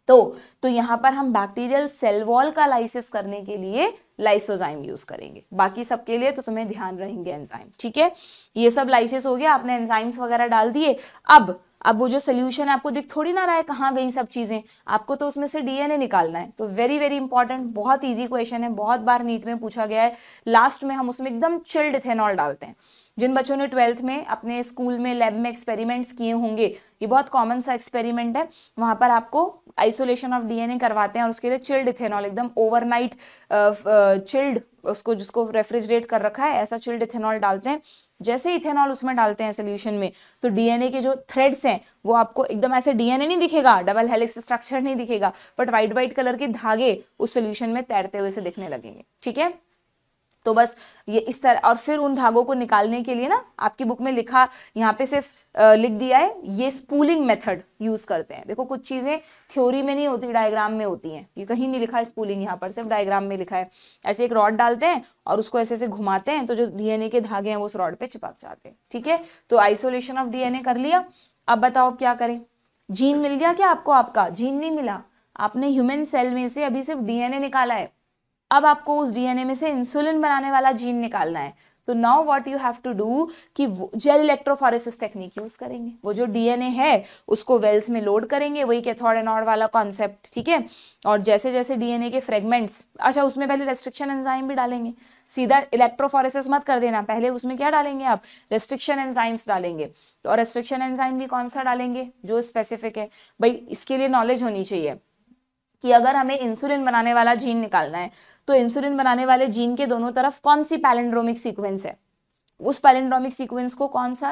S1: तो यहाँ पर हम बैक्टीरियल सेल वॉल का लाइसिस करने के लिए लाइसोजाइम यूज करेंगे, बाकी सबके लिए तो तुम्हें ध्यान रहेंगे एंजाइम, ठीक है। ये सब लाइसिस हो गया, आपने एंजाइम्स वगैरह डाल दिए। अब वो जो सोल्यूशन है आपको दिख थोड़ी ना रहा है कहाँ गई सब चीजें, आपको तो उसमें से डीएनए निकालना है। तो वेरी वेरी इंपॉर्टेंट, बहुत इजी क्वेश्चन है, बहुत बार नीट में पूछा गया है। लास्ट में हम उसमें एकदम चिल्ड इथेनॉल डालते हैं। जिन बच्चों ने 12th में अपने स्कूल में लैब में एक्सपेरिमेंट्स किए होंगे, ये बहुत कॉमन सा एक्सपेरिमेंट है, वहां पर आपको आइसोलेशन ऑफ डीएनए करवाते हैं और उसके लिए चिल्ड इथेनॉल, एकदम ओवरनाइट चिल्ड, उसको जिसको रेफ्रिजरेट कर रखा है ऐसा चिल्ड इथेनॉल डालते हैं। जैसे इथेनॉल उसमें डालते हैं सोल्यूशन में तो डीएनए के जो थ्रेड्स हैं वो आपको एकदम ऐसे डीएनए नहीं दिखेगा, डबल हेलिक्स स्ट्रक्चर नहीं दिखेगा, बट वाइट वाइट कलर के धागे उस सोल्यूशन में तैरते हुए से दिखने लगेंगे, ठीक है। तो बस ये इस तरह, और फिर उन धागों को निकालने के लिए ना आपकी बुक में लिखा, यहाँ पे सिर्फ लिख दिया है, ये स्पूलिंग मेथड यूज करते हैं। देखो कुछ चीजें थ्योरी में नहीं होती, डायग्राम में होती हैं, ये कहीं नहीं लिखा है स्पूलिंग, यहाँ पर सिर्फ डायग्राम में लिखा है। ऐसे एक रॉड डालते हैं और उसको ऐसे ऐसे घुमाते हैं तो जो डीएनए के धागे हैं वो उस रॉड पे चिपक जाते हैं, ठीक है। तो आइसोलेशन ऑफ डीएनए कर लिया। अब बताओ क्या करें, जीन मिल गया क्या आपको, आपका जीन नहीं मिला, आपने ह्यूमन सेल में से अभी सिर्फ डीएनए निकाला है। अब आपको उस डीएनए में से इंसुलिन बनाने वाला जीन निकालना है। तो now what you have to do कि जेल इलेक्ट्रोफोरेसिस टेक्निक यूज करेंगे, वो जो डीएनए है उसको वेल्स में लोड करेंगे, वही कैथोड एनोड वाला कॉन्सेप्ट, ठीक है। और जैसे जैसे डीएनए के फ्रेगमेंट्स, अच्छा उसमें पहले रेस्ट्रिक्शन एंजाइम भी डालेंगे, सीधा इलेक्ट्रोफोरेसिस मत कर देना, पहले उसमें क्या डालेंगे आप, रेस्ट्रिक्शन एंजाइम्स डालेंगे। तो और रेस्ट्रिक्शन एंजाइम भी कौन सा डालेंगे, जो स्पेसिफिक है। भाई इसके लिए नॉलेज होनी चाहिए कि अगर हमें इंसुलिन बनाने वाला जीन निकालना है तो इंसुलिन बनाने वाले जीन के दोनों तरफ कौन सी पैलिंड्रोमिक सीक्वेंस है, उस पैलिंड्रोमिक सीक्वेंस को कौन सा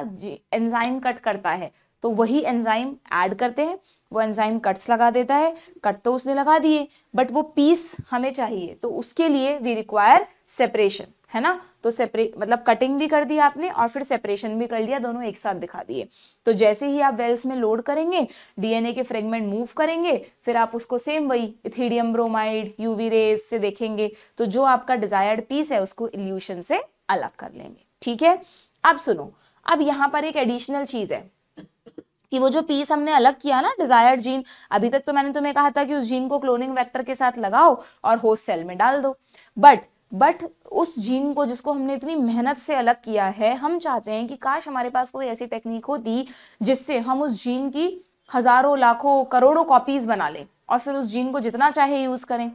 S1: एंजाइम कट करता है, तो वही एंजाइम ऐड करते हैं। वो एंजाइम कट्स लगा देता है, कट तो उसने लगा दिए बट वो पीस हमें चाहिए, तो उसके लिए वी रिक्वायर सेपरेशन, है ना। तो सेपरेट मतलब कटिंग भी कर दी आपने और फिर सेपरेशन भी कर लिया, दोनों एक साथ दिखा दिए। तो जैसे ही आप वेल्स में लोड करेंगे, डीएनए के फ्रेगमेंट मूव करेंगे, फिर आप उसको सेम वही इथिडियम ब्रोमाइड यूवी रेज से देखेंगे, तो जो आपका डिजायर्ड पीस है उसको इल्यूशन से अलग कर लेंगे, ठीक है। अब सुनो, अब यहाँ पर एक एडिशनल चीज है कि वो जो पीस हमने अलग किया ना डिजायर्ड जीन, अभी तक तो मैंने तुम्हें कहा था कि उस जीन को क्लोनिंग वेक्टर के साथ लगाओ और होस्ट सेल में डाल दो, बट उस जीन को जिसको हमने इतनी मेहनत से अलग किया है, हम चाहते हैं कि काश हमारे पास कोई ऐसी टेक्निक होती जिससे हम उस जीन की हजारों लाखों करोड़ों कॉपीज बना लें और फिर उस जीन को जितना चाहे यूज करें।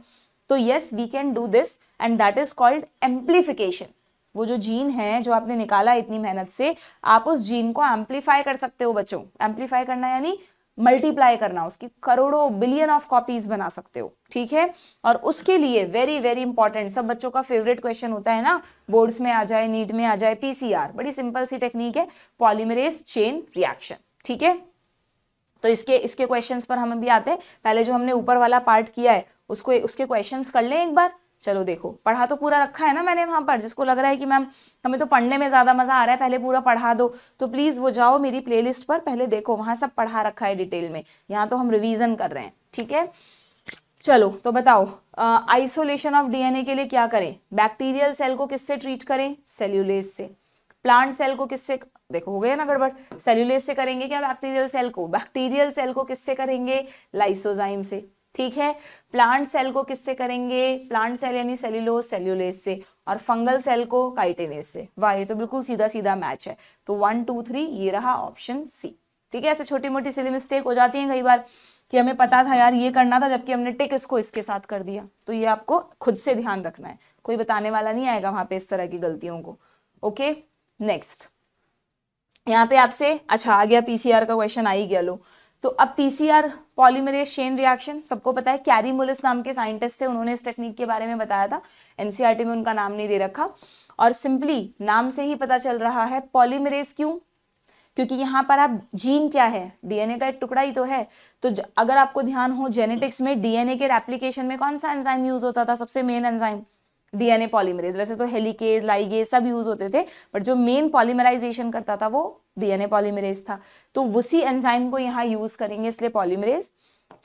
S1: तो yes we can do this and that is called amplification. वो जो जीन है जो आपने निकाला इतनी मेहनत से, आप उस जीन को एम्प्लीफाई कर सकते हो बच्चों। एम्प्लीफाई करना यानी मल्टीप्लाई करना, उसकी करोड़ों बिलियन ऑफ कॉपीज बना सकते हो, ठीक है। और उसके लिए वेरी वेरी इंपॉर्टेंट, सब बच्चों का फेवरेट क्वेश्चन होता है ना, बोर्ड्स में आ जाए, नीट में आ जाए, पीसीआर, बड़ी सिंपल सी टेक्निक है, पॉलीमरेज चेन रिएक्शन, ठीक है। तो इसके क्वेश्चंस पर हम अभी आते हैं। पहले जो हमने ऊपर वाला पार्ट किया है उसके क्वेश्चंस कर लें एक बार, चलो देखो, पढ़ा तो पूरा रखा है ना मैंने वहां पर, जिसको लग रहा है कि मैम हमें तो पढ़ने में ज्यादा मजा आ रहा है, पहले पूरा पढ़ा दो, तो प्लीज वो जाओ मेरी प्लेलिस्ट पर, पहले देखो वहां सब पढ़ा रखा है डिटेल में, यहाँ तो हम रिवीजन कर रहे हैं, ठीक है। चलो तो बताओ, आइसोलेशन ऑफ डीएनए के लिए क्या करें? बैक्टीरियल सेल को किससे ट्रीट करें? सेल्यूलेज से। प्लांट सेल को किससे, देखो हो गया ना गड़बड़, सेल्यूलेज से करेंगे क्या बैक्टीरियल सेल को? बैक्टीरियल सेल को किससे करेंगे? लाइसोजाइम से, ठीक है। प्लांट सेल को किससे करेंगे? प्लांट सेल यानी सेल्यूलोज, सेल्यूलेज से। और फंगल सेल को काइटिनेज से। वाह, ये तो बिल्कुल सीधा सीधा मैच है। तो 1 2 3 ये रहा ऑप्शन सी, ठीक है। ऐसे छोटी मोटी सिली मिस्टेक हो जाती है कई बार कि हमें पता था यार ये करना था, जबकि हमने टिक इसको इसके साथ कर दिया, तो ये आपको खुद से ध्यान रखना है, कोई बताने वाला नहीं आएगा वहां पे इस तरह की गलतियों को। ओके, नेक्स्ट यहाँ पे आपसे, अच्छा आ गया पीसीआर का क्वेश्चन, आ ही गया। लो, तो अब पीसीआर पॉलीमरेज चेन रिएक्शन सबको पता है, कैरी मुलिस नाम के साइंटिस्ट थे, उन्होंने इस टेक्निक के बारे में बताया था, एनसीईआरटी में उनका नाम नहीं दे रखा, और सिंपली नाम से ही पता चल रहा है पॉलीमरेज। क्यों? क्योंकि यहाँ पर आप जीन क्या है, डीएनए का एक टुकड़ा ही तो है। तो अगर आपको ध्यान हो जेनेटिक्स में डीएनए के रेप्लिकेशन में कौन सा एंजाइम यूज होता था? सबसे मेन एंजाइम डीएनए पॉलीमरेज। वैसे तो हेलिकेज, लाइगेज सब यूज होते थे, बट जो मेन पॉलीमराइजेशन करता था वो डीएनए पॉलीमरेज था। तो उसी एंजाइम को यहाँ यूज करेंगे, इसलिए पॉलीमरेज।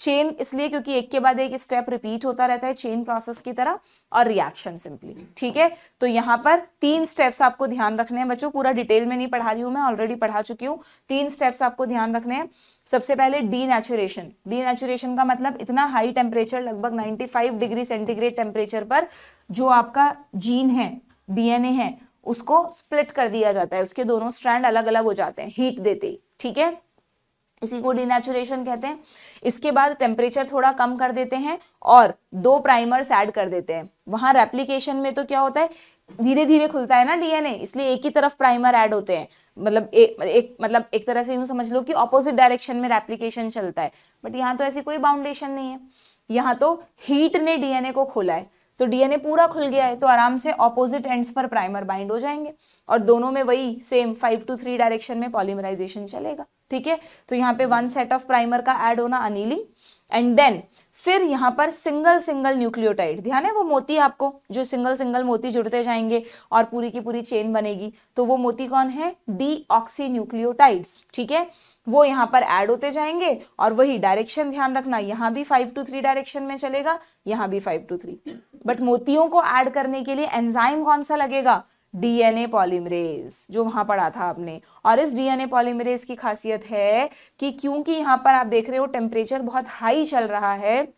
S1: चेन इसलिए क्योंकि एक के बाद एक स्टेप रिपीट होता रहता है चेन प्रोसेस की तरह, और रिएक्शन सिंपली, ठीक है। तो यहाँ पर 3 स्टेप्स आपको ध्यान रखने हैं बच्चों, पूरा डिटेल में नहीं पढ़ा रही हूँ मैं, ऑलरेडी पढ़ा चुकी हूँ। 3 स्टेप्स आपको ध्यान रखने हैं। सबसे पहले डीनेचुरेशन। डीनेचुरेशन का मतलब इतना हाई टेम्परेचर, लगभग 95 डिग्री सेंटीग्रेड टेम्परेचर पर जो आपका जीन है, डीएनए है, उसको स्प्लिट कर दिया जाता है, उसके दोनों स्ट्रैंड अलग अलग हो जाते हैं हीट देते ही, ठीक है। इसी को डीनेचुरेशन कहते हैं। इसके बाद टेम्परेचर थोड़ा कम कर देते हैं और 2 प्राइमर्स ऐड कर देते हैं। वहां रेप्लिकेशन में तो क्या होता है, धीरे धीरे खुलता है ना डीएनए, इसलिए एक ही तरफ प्राइमर ऐड होते हैं, मतलब एक तरह से यूं समझ लो कि ऑपोजिट डायरेक्शन में रेप्लिकेशन चलता है। बट यहाँ तो ऐसी कोई बाउंडेशन नहीं है, यहाँ तो हीट ने डीएनए को खोला है, तो डीएनए पूरा खुल गया है, तो आराम से ऑपोजिट एंड्स पर प्राइमर बाइंड हो जाएंगे और दोनों में वही सेम 5 to 3 डायरेक्शन में पॉलीमराइजेशन चलेगा, ठीक है। तो यहाँ पे 1 सेट ऑफ प्राइमर का ऐड होना, अनीलिंग, एंड देन फिर यहाँ पर सिंगल सिंगल न्यूक्लियोटाइड, ध्यान है वो मोती आपको, जो सिंगल सिंगल मोती जुड़ते जाएंगे और पूरी की पूरी चेन बनेगी, तो वो मोती कौन है? डीऑक्सी न्यूक्लियोटाइड्स, ठीक है। वो यहाँ पर ऐड होते जाएंगे और वही डायरेक्शन ध्यान रखना, यहाँ भी 5 to 3 डायरेक्शन में चलेगा, यहाँ भी 5 to 3। बट मोतियों को ऐड करने के लिए एंजाइम कौन सा लगेगा? डीएनए पॉलीमरेज, जो वहां पढ़ा था आपने। और इस डीएनए पॉलीमरेज की खासियत है कि क्योंकि यहाँ पर आप देख रहे हो टेम्परेचर बहुत हाई चल रहा है,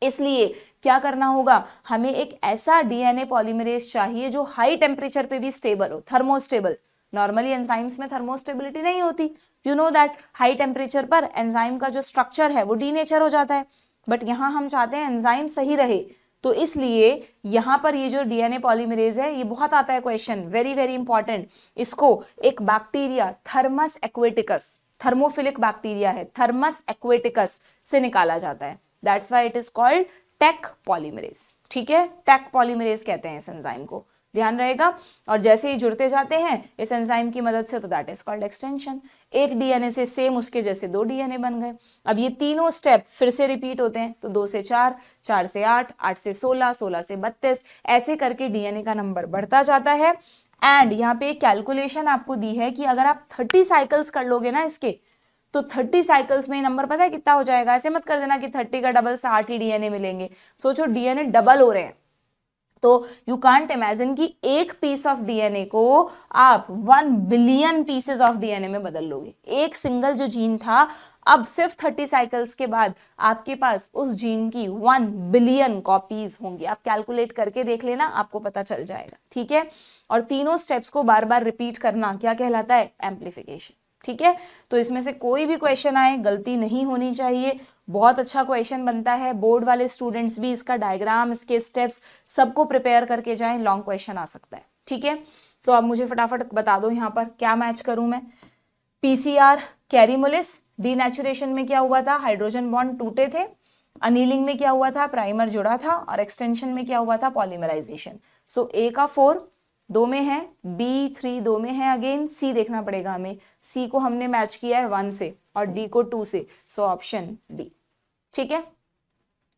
S1: इसलिए क्या करना होगा, हमें एक ऐसा डीएनए पॉलीमरेज चाहिए जो हाई टेम्परेचर पे भी स्टेबल हो, थर्मोस्टेबल। नॉर्मली एंजाइम्स में थर्मोस्टेबिलिटी नहीं होती, you know that. High temperature पर एंजाइम का जो स्ट्रक्चर है वो डीनेचर हो जाता है, बट यहाँ हम चाहते हैं एंजाइम सही रहे, तो इसलिए यहाँ पर ये जो डीएनए पॉलीमरेज है, ये बहुत आता है क्वेश्चन, वेरी वेरी इंपॉर्टेंट। इसको एक bacteria Thermus aquaticus, thermophilic bacteria है, थर्मस एक्वेटिकस से निकाला जाता है, that's why it is called Taq polymerase, ठीक है। टेक पॉलीमरेज कहते हैं इस एंजाइम को, ध्यान रहेगा। और जैसे ही जुड़ते जाते हैं इस एंजाइम की मदद से, तो दैट इज कॉल्ड एक्सटेंशन। एक डीएनए से सेम उसके जैसे 2 डीएनए बन गए। अब ये तीनों स्टेप फिर से रिपीट होते हैं, तो 2 से 4, 4 से 8, 8 से 16, 16 से 32, ऐसे करके डीएनए का नंबर बढ़ता जाता है। एंड यहाँ पे एक कैलकुलेशन आपको दी है कि अगर आप 30 साइकिल्स कर लोगे ना इसके, तो 30 साइकिल्स में नंबर पता है कितना हो जाएगा? ऐसे मत कर देना कि 30 का डबल 60 ही डीएनए मिलेंगे, सोचो डीएनए डबल हो रहे हैं, तो यू कांट इमेजिन कि एक पीस ऑफ डीएनए को आप 1 बिलियन पीसेस ऑफ डीएनए में बदल लोगे। एक सिंगल जो जीन था, अब सिर्फ 30 साइकिल्स के बाद आपके पास उस जीन की 1 बिलियन कॉपीज होंगी। आप कैलकुलेट करके देख लेना, आपको पता चल जाएगा, ठीक है। और तीनों स्टेप्स को बार बार रिपीट करना क्या कहलाता है? एम्प्लीफिकेशन, ठीक है। तो इसमें से कोई भी क्वेश्चन आए, गलती नहीं होनी चाहिए, बहुत अच्छा क्वेश्चन बनता है। बोर्ड वाले स्टूडेंट्स भी इसका डायग्राम, इसके स्टेप्स सबको प्रिपेयर करके जाएं, लॉन्ग क्वेश्चन आ सकता है, ठीक है। तो आप मुझे फटाफट बता दो यहाँ पर क्या मैच करूं मैं। पीसीआर कैरीमुलिस, डीनेचुरेशन में क्या हुआ था? हाइड्रोजन बॉन्ड टूटे थे। अनीलिंग में क्या हुआ था? प्राइमर जुड़ा था। और एक्सटेंशन में क्या हुआ था? पॉलीमराइजेशन। सो ए का 4 2 में है, बी 3 2 में है, अगेन सी देखना पड़ेगा हमें। सी को हमने मैच किया है 1 से और डी को 2 से, सो ऑप्शन डी, ठीक है।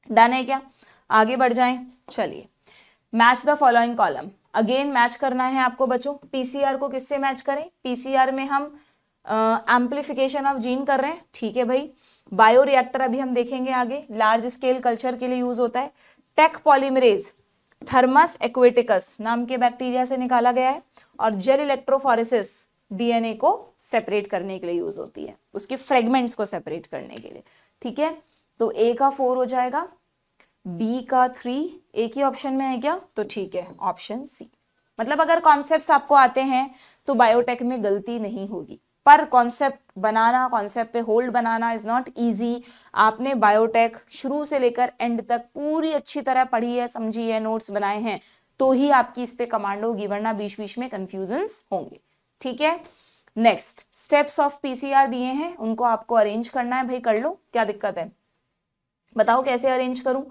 S1: डन है क्या? आगे बढ़ जाएं, चलिए। Match the following column, again match करना है आपको बच्चों। पीसीआर को किससे मैच करें? पीसीआर में हम एम्प्लीफिकेशन ऑफ जीन कर रहे हैं, ठीक है भाई। बायोरिएक्टर अभी हम देखेंगे आगे, लार्ज स्केल कल्चर के लिए यूज होता है। टेक पॉलीमरेज थर्मस एक्वेटिकस नाम के बैक्टीरिया से निकाला गया है। और जेल इलेक्ट्रोफोरेसिस डीएनए को सेपरेट करने के लिए यूज होती है, उसके फ्रेगमेंट्स को सेपरेट करने के लिए, ठीक है। तो ए का 4 हो जाएगा, बी का 3, एक ही ऑप्शन में है क्या? तो ठीक है, ऑप्शन सी। मतलब अगर कॉन्सेप्ट्स आपको आते हैं तो बायोटेक में गलती नहीं होगी, पर कॉन्सेप्ट बनाना, कॉन्सेप्ट पे hold banana is not easy. आपने बायोटेक शुरू से लेकर एंड तक पूरी अच्छी तरह पढ़ी है, समझी है, नोट्स बनाए हैं, तो ही आपकी इस पे कमांड होगी, वरना बीच बीच में कंफ्यूजन्स होंगे, ठीक है। नेक्स्ट, स्टेप्स ऑफ पीसीआर दिए हैं, उनको आपको अरेंज करना है भाई, कर लो, क्या दिक्कत है? बताओ कैसे अरेंज करूं?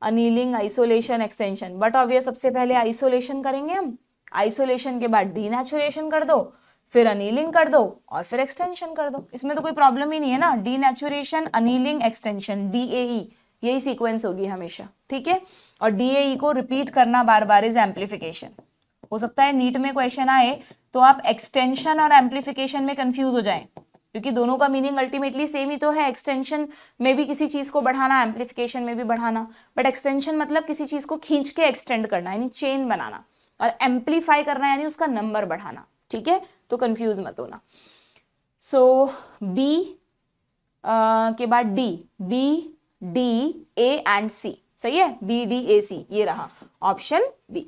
S1: Annealing, isolation, extension. But obvious सबसे पहले आइसोलेशन करेंगे हम, आइसोलेशन के बाद डीनेचुरेशन कर दो, फिर अनीलिंग कर दो और फिर एक्सटेंशन कर दो। इसमें तो कोई प्रॉब्लम ही नहीं है ना, डीनेचुरेशन, अनीलिंग, एक्सटेंशन, DAE, यही सीक्वेंस होगी हमेशा, ठीक है। और DAE को रिपीट करना बार बार इज एम्प्लीफिकेशन। हो सकता है नीट में क्वेश्चन आए तो आप एक्सटेंशन और एम्प्लीफिकेशन में कंफ्यूज हो जाएं, क्योंकि दोनों का मीनिंग अल्टीमेटली सेम ही तो है। एक्सटेंशन में भी किसी चीज को बढ़ाना, एम्प्लीफिकेशन में भी बढ़ाना, बट एक्सटेंशन मतलब किसी चीज को खींच के एक्सटेंड करना यानी चेन बनाना, और एम्प्लीफाई करना यानी उसका नंबर बढ़ाना, ठीक है। तो कंफ्यूज मत होना। सो बी के बाद D, B D A and C, सही है, BDAC, ये रहा ऑप्शन बी।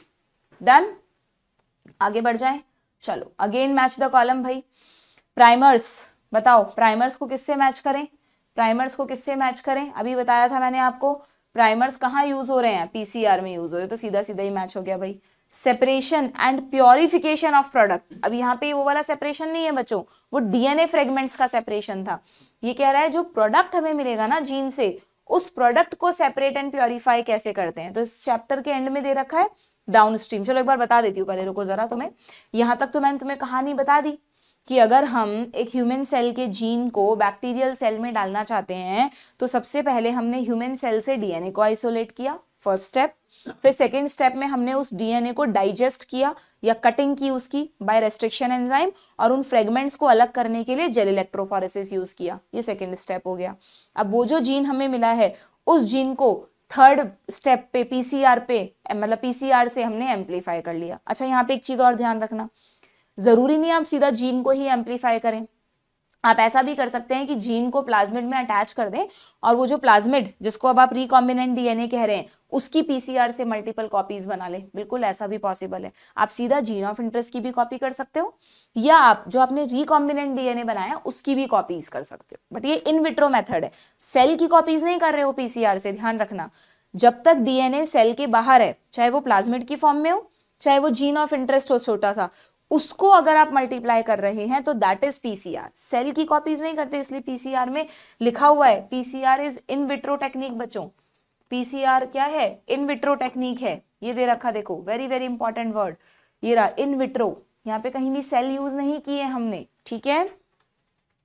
S1: डन, आगे बढ़ जाए। चलो अगेन मैच द कॉलम भाई। प्राइमर्स, बताओ प्राइमर्स को किससे मैच करें? प्राइमर्स को किससे मैच करें? अभी बताया था मैंने आपको, प्राइमर्स कहाँ यूज हो रहे हैं? पीसीआर में यूज हो रहे हैं, तो सीधा सीधा ही मैच हो गया भाई। Separation and purification of product, अब यहाँ पे वो वाला सेपरेशन नहीं है बच्चों, वो डीएनए फ्रेगमेंट्स का सेपरेशन था। ये कह रहा है जो प्रोडक्ट हमें मिलेगा ना जीन से, उस प्रोडक्ट को सेपरेट एंड प्योरीफाई कैसे करते हैं, तो इस चैप्टर के एंड में दे रखा है डाउन स्ट्रीम। चलो एक बार बता देती हूँ, पहले रुको जरा तुम्हें। यहाँ तक तो मैंने तुम्हें कहानी बता दी कि अगर हम एक ह्यूमन सेल के जीन को बैक्टीरियल सेल में डालना चाहते हैं, तो सबसे पहले हमने ह्यूमन सेल से डीएनए को आइसोलेट किया, फर्स्ट स्टेप। फिर सेकेंड स्टेप में हमने उस डीएनए को डाइजेस्ट किया या कटिंग की उसकी बाय रेस्ट्रिक्शन एंजाइम, और उन फ्रेगमेंट्स को अलग करने के लिए जेल इलेक्ट्रोफोरेसिस यूज किया, ये सेकेंड स्टेप हो गया। अब वो जो जीन हमें मिला है, उस जीन को थर्ड स्टेप पे पीसीआर पे, मतलब पीसीआर से हमने एम्प्लीफाई कर लिया। अच्छा यहाँ पे एक चीज और ध्यान रखना, जरूरी नहीं आप सीधा जीन को ही एम्प्लीफाई करें, आप ऐसा भी कर सकते हैं कि जीन को प्लाज्मिड में अटैच कर दें, और वो जो प्लाज्मिड जिसको अब आप रिकॉम्बिनेंट डीएनए कह रहे हैं, उसकी पीसीआर से मल्टीपल कॉपीज बना ले, बिल्कुल ऐसा भी पॉसिबल है। आप सीधा जीन ऑफ इंटरेस्ट की भी कॉपी कर सकते हो, या आप जो आपने रिकॉम्बिनेंट डीएनए बनाया उसकी भी कॉपीज कर सकते हो, बट ये इन विट्रो मेथड है, सेल की कॉपीज नहीं कर रहे हो पीसीआर से, ध्यान रखना। जब तक डीएनए सेल के बाहर है, चाहे वो प्लाज्मिड की फॉर्म में हो, चाहे वो जीन ऑफ इंटरेस्ट हो छोटा सा, उसको अगर आप मल्टीप्लाई कर रहे हैं तो दैट इज पीसीआर। सेल की कॉपीज नहीं करते, इसलिए पीसीआर में लिखा हुआ है PCR is in vitro technique. बच्चों पीसीआर क्या है? इन विट्रो टेक्निक है, ये दे रखा, देखो वेरी वेरी इंपॉर्टेंट वर्ड, ये रहा इन विट्रो, यहाँ पे कहीं भी सेल यूज नहीं किए हमने, ठीक है।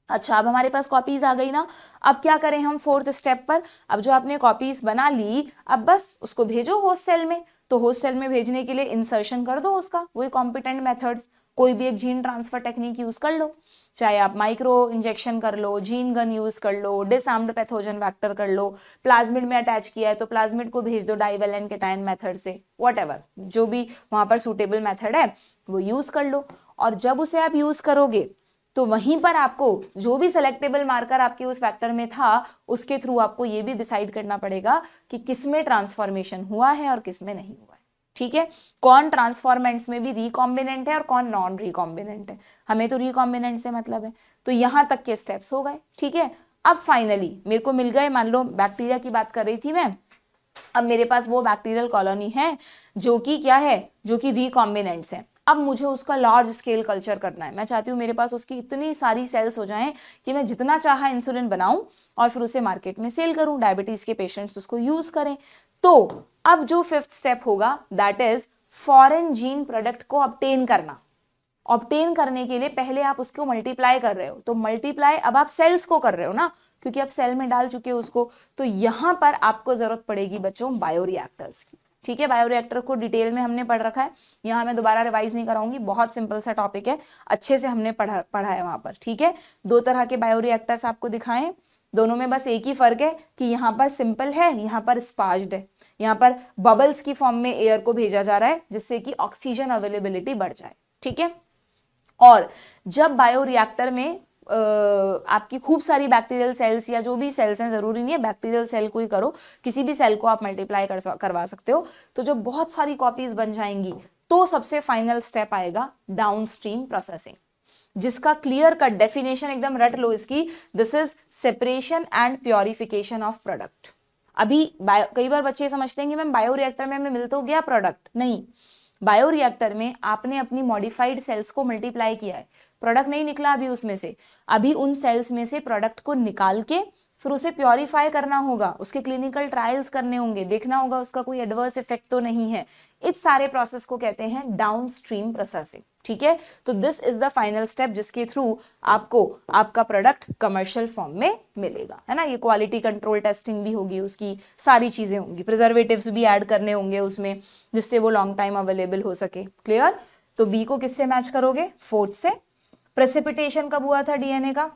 S1: अच्छा अब हमारे पास कॉपीज आ गई ना, अब क्या करें हम फोर्थ स्टेप पर? अब जो आपने कॉपीज बना ली, अब बस उसको भेजो होस्ट सेल में। तो होस्ट सेल में भेजने के लिए इंसर्शन कर दो उसका, वही कॉम्पिटेंट मेथड्स, कोई भी एक जीन ट्रांसफर टेक्निक यूज कर लो, चाहे आप माइक्रो इंजेक्शन कर लो, जीन गन यूज कर लो, डिसआर्म्ड पैथोजन वेक्टर कर लो, प्लाज्मिड में अटैच किया है तो प्लाज्मिड को भेज दो डाइवेलेंट केटायन मेथड से, व्हाटएवर जो भी वहां पर सूटेबल मेथड है वो यूज कर लो। और जब उसे आप यूज करोगे तो वहीं पर आपको जो भी सेलेक्टेबल मार्कर आपके उस फैक्टर में था, उसके थ्रू आपको ये भी डिसाइड करना पड़ेगा कि किसमें ट्रांसफॉर्मेशन हुआ है और किसमें नहीं हुआ है, ठीक है। कौन ट्रांसफॉर्मेंट्स में भी रिकॉम्बिनेंट है और कौन नॉन रिकॉम्बिनेंट है, हमें तो रिकॉम्बिनेंट से मतलब है। तो यहां तक के स्टेप्स हो गए, ठीक है। अब फाइनली मेरे को मिल गए, मान लो बैक्टीरिया की बात कर रही थी मैं, अब मेरे पास वो बैक्टीरियल कॉलोनी है जो कि क्या है, जो कि रिकॉम्बिनेंट्स है। अब मुझे उसका लार्ज स्केल कल्चर करना है, मैं चाहती हूँ मेरे पास उसकी इतनी सारी सेल्स हो जाएं कि मैं जितना चाहा इंसुलिन बनाऊं और फिर उसे मार्केट में सेल करूं, डायबिटीज के पेशेंट्स उसको यूज करें। तो अब जो फिफ्थ स्टेप होगा that is foreign gene product को ऑब्टेन करना। ऑब्टेन करने के लिए पहले आप उसको मल्टीप्लाई कर रहे हो, तो मल्टीप्लाई अब आप सेल्स को कर रहे हो ना, क्योंकि आप सेल में डाल चुके हो उसको। तो यहां पर आपको जरूरत पड़ेगी बच्चों बायोरिएक्टर्स की। ठीक है, बायोरिएक्टर को डिटेल में हमने पढ़ रखा है, यहाँ मैं दोबारा रिवाइज नहीं कराऊंगी, बहुत सिंपल सा टॉपिक है, अच्छे से हमने पढ़ा है वहां पर। ठीक है, 2 तरह के बायोरिएक्टर्स आपको दिखाएं, दोनों में बस एक ही फर्क है कि यहाँ पर सिंपल है, यहाँ पर स्पार्ज्ड है, यहाँ पर बबल्स की फॉर्म में एयर को भेजा जा रहा है जिससे कि ऑक्सीजन अवेलेबिलिटी बढ़ जाए। ठीक है, और जब बायोरिएक्टर में आपकी खूब सारी बैक्टीरियल सेल्स या जो भी सेल्स हैं, जरूरी नहीं है बैक्टीरियल सेल को ही करो, किसी भी सेल को आप मल्टीप्लाई करवा सकते हो, तो जब बहुत सारी कॉपीज बन जाएंगी तो सबसे फाइनल स्टेप आएगा डाउनस्ट्रीम प्रोसेसिंग, जिसका क्लियर कट डेफिनेशन एकदम रट लो इसकी, this is separation and purification of product. अभी कई बार बच्चे समझते हैं कि मैम बायोरिएक्टर में हमें मिल तो गया प्रोडक्ट, नहीं, बायोरिएक्टर में आपने अपनी मॉडिफाइड सेल्स को मल्टीप्लाई किया है, प्रोडक्ट नहीं निकला अभी उसमें से, अभी उन सेल्स में से प्रोडक्ट को निकाल के फिर उसे प्योरीफाई करना होगा, उसके क्लिनिकल ट्रायल्स करने होंगे, देखना होगा उसका कोई एडवर्स इफेक्ट तो नहीं है, इस सारे प्रोसेस को कहते हैं डाउनस्ट्रीम प्रोसेसिंग। ठीक है, तो this is the final step जिसके थ्रू आपको आपका प्रोडक्ट कमर्शियल फॉर्म में मिलेगा, है ना। ये क्वालिटी कंट्रोल टेस्टिंग भी होगी, उसकी सारी चीजें होंगी, प्रिजर्वेटिव्स भी ऐड करने होंगे उसमें जिससे वो लॉन्ग टाइम अवेलेबल हो सके। क्लियर, तो बी को किससे मैच करोगे, 4th से। प्रेसिपिटेशन कब हुआ था डीएनए का,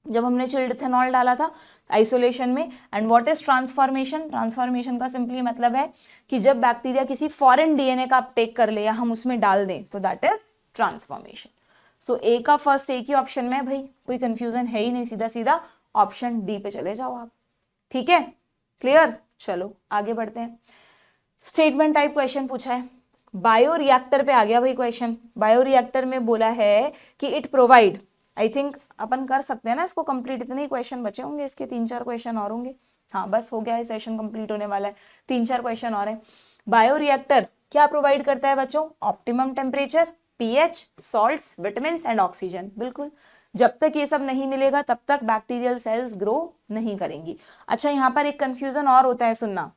S1: जब हमने चिल्ड इथेनॉल डाला था आइसोलेशन में। And what is transformation, transformation का सिंपली मतलब है कि जब बैक्टीरिया किसी फॉरेन डीएनए का अपटेक कर ले या हम उसमें डाल दें तो दैट इज ट्रांसफॉर्मेशन। सो ए का फर्स्ट एक ही ऑप्शन में भाई, कोई कंफ्यूजन है ही नहीं, सीधा सीधा ऑप्शन डी पे चले जाओ आप। ठीक है, क्लियर, चलो आगे बढ़ते हैं। स्टेटमेंट टाइप क्वेश्चन पूछा है, बायोरिएक्टर पे आ गया भाई क्वेश्चन। बायोरिएक्टर में बोला है कि इट प्रोवाइड, आई थिंक अपन कर सकते हैं ना इसको कंप्लीट, इतने क्वेश्चन बचे होंगे, इसके 3-4 क्वेश्चन और होंगे। हाँ बस हो गया है, सेशन कंप्लीट होने वाला है, 3-4 क्वेश्चन और हैं। बायोरिएक्टर क्या प्रोवाइड करता है बच्चों, optimum temperature, pH, salts, vitamins and oxygen. बिल्कुल, जब तक ये सब नहीं मिलेगा तब तक बैक्टीरियल सेल्स ग्रो नहीं करेंगी। अच्छा, यहाँ पर एक कंफ्यूजन और होता है, सुनना,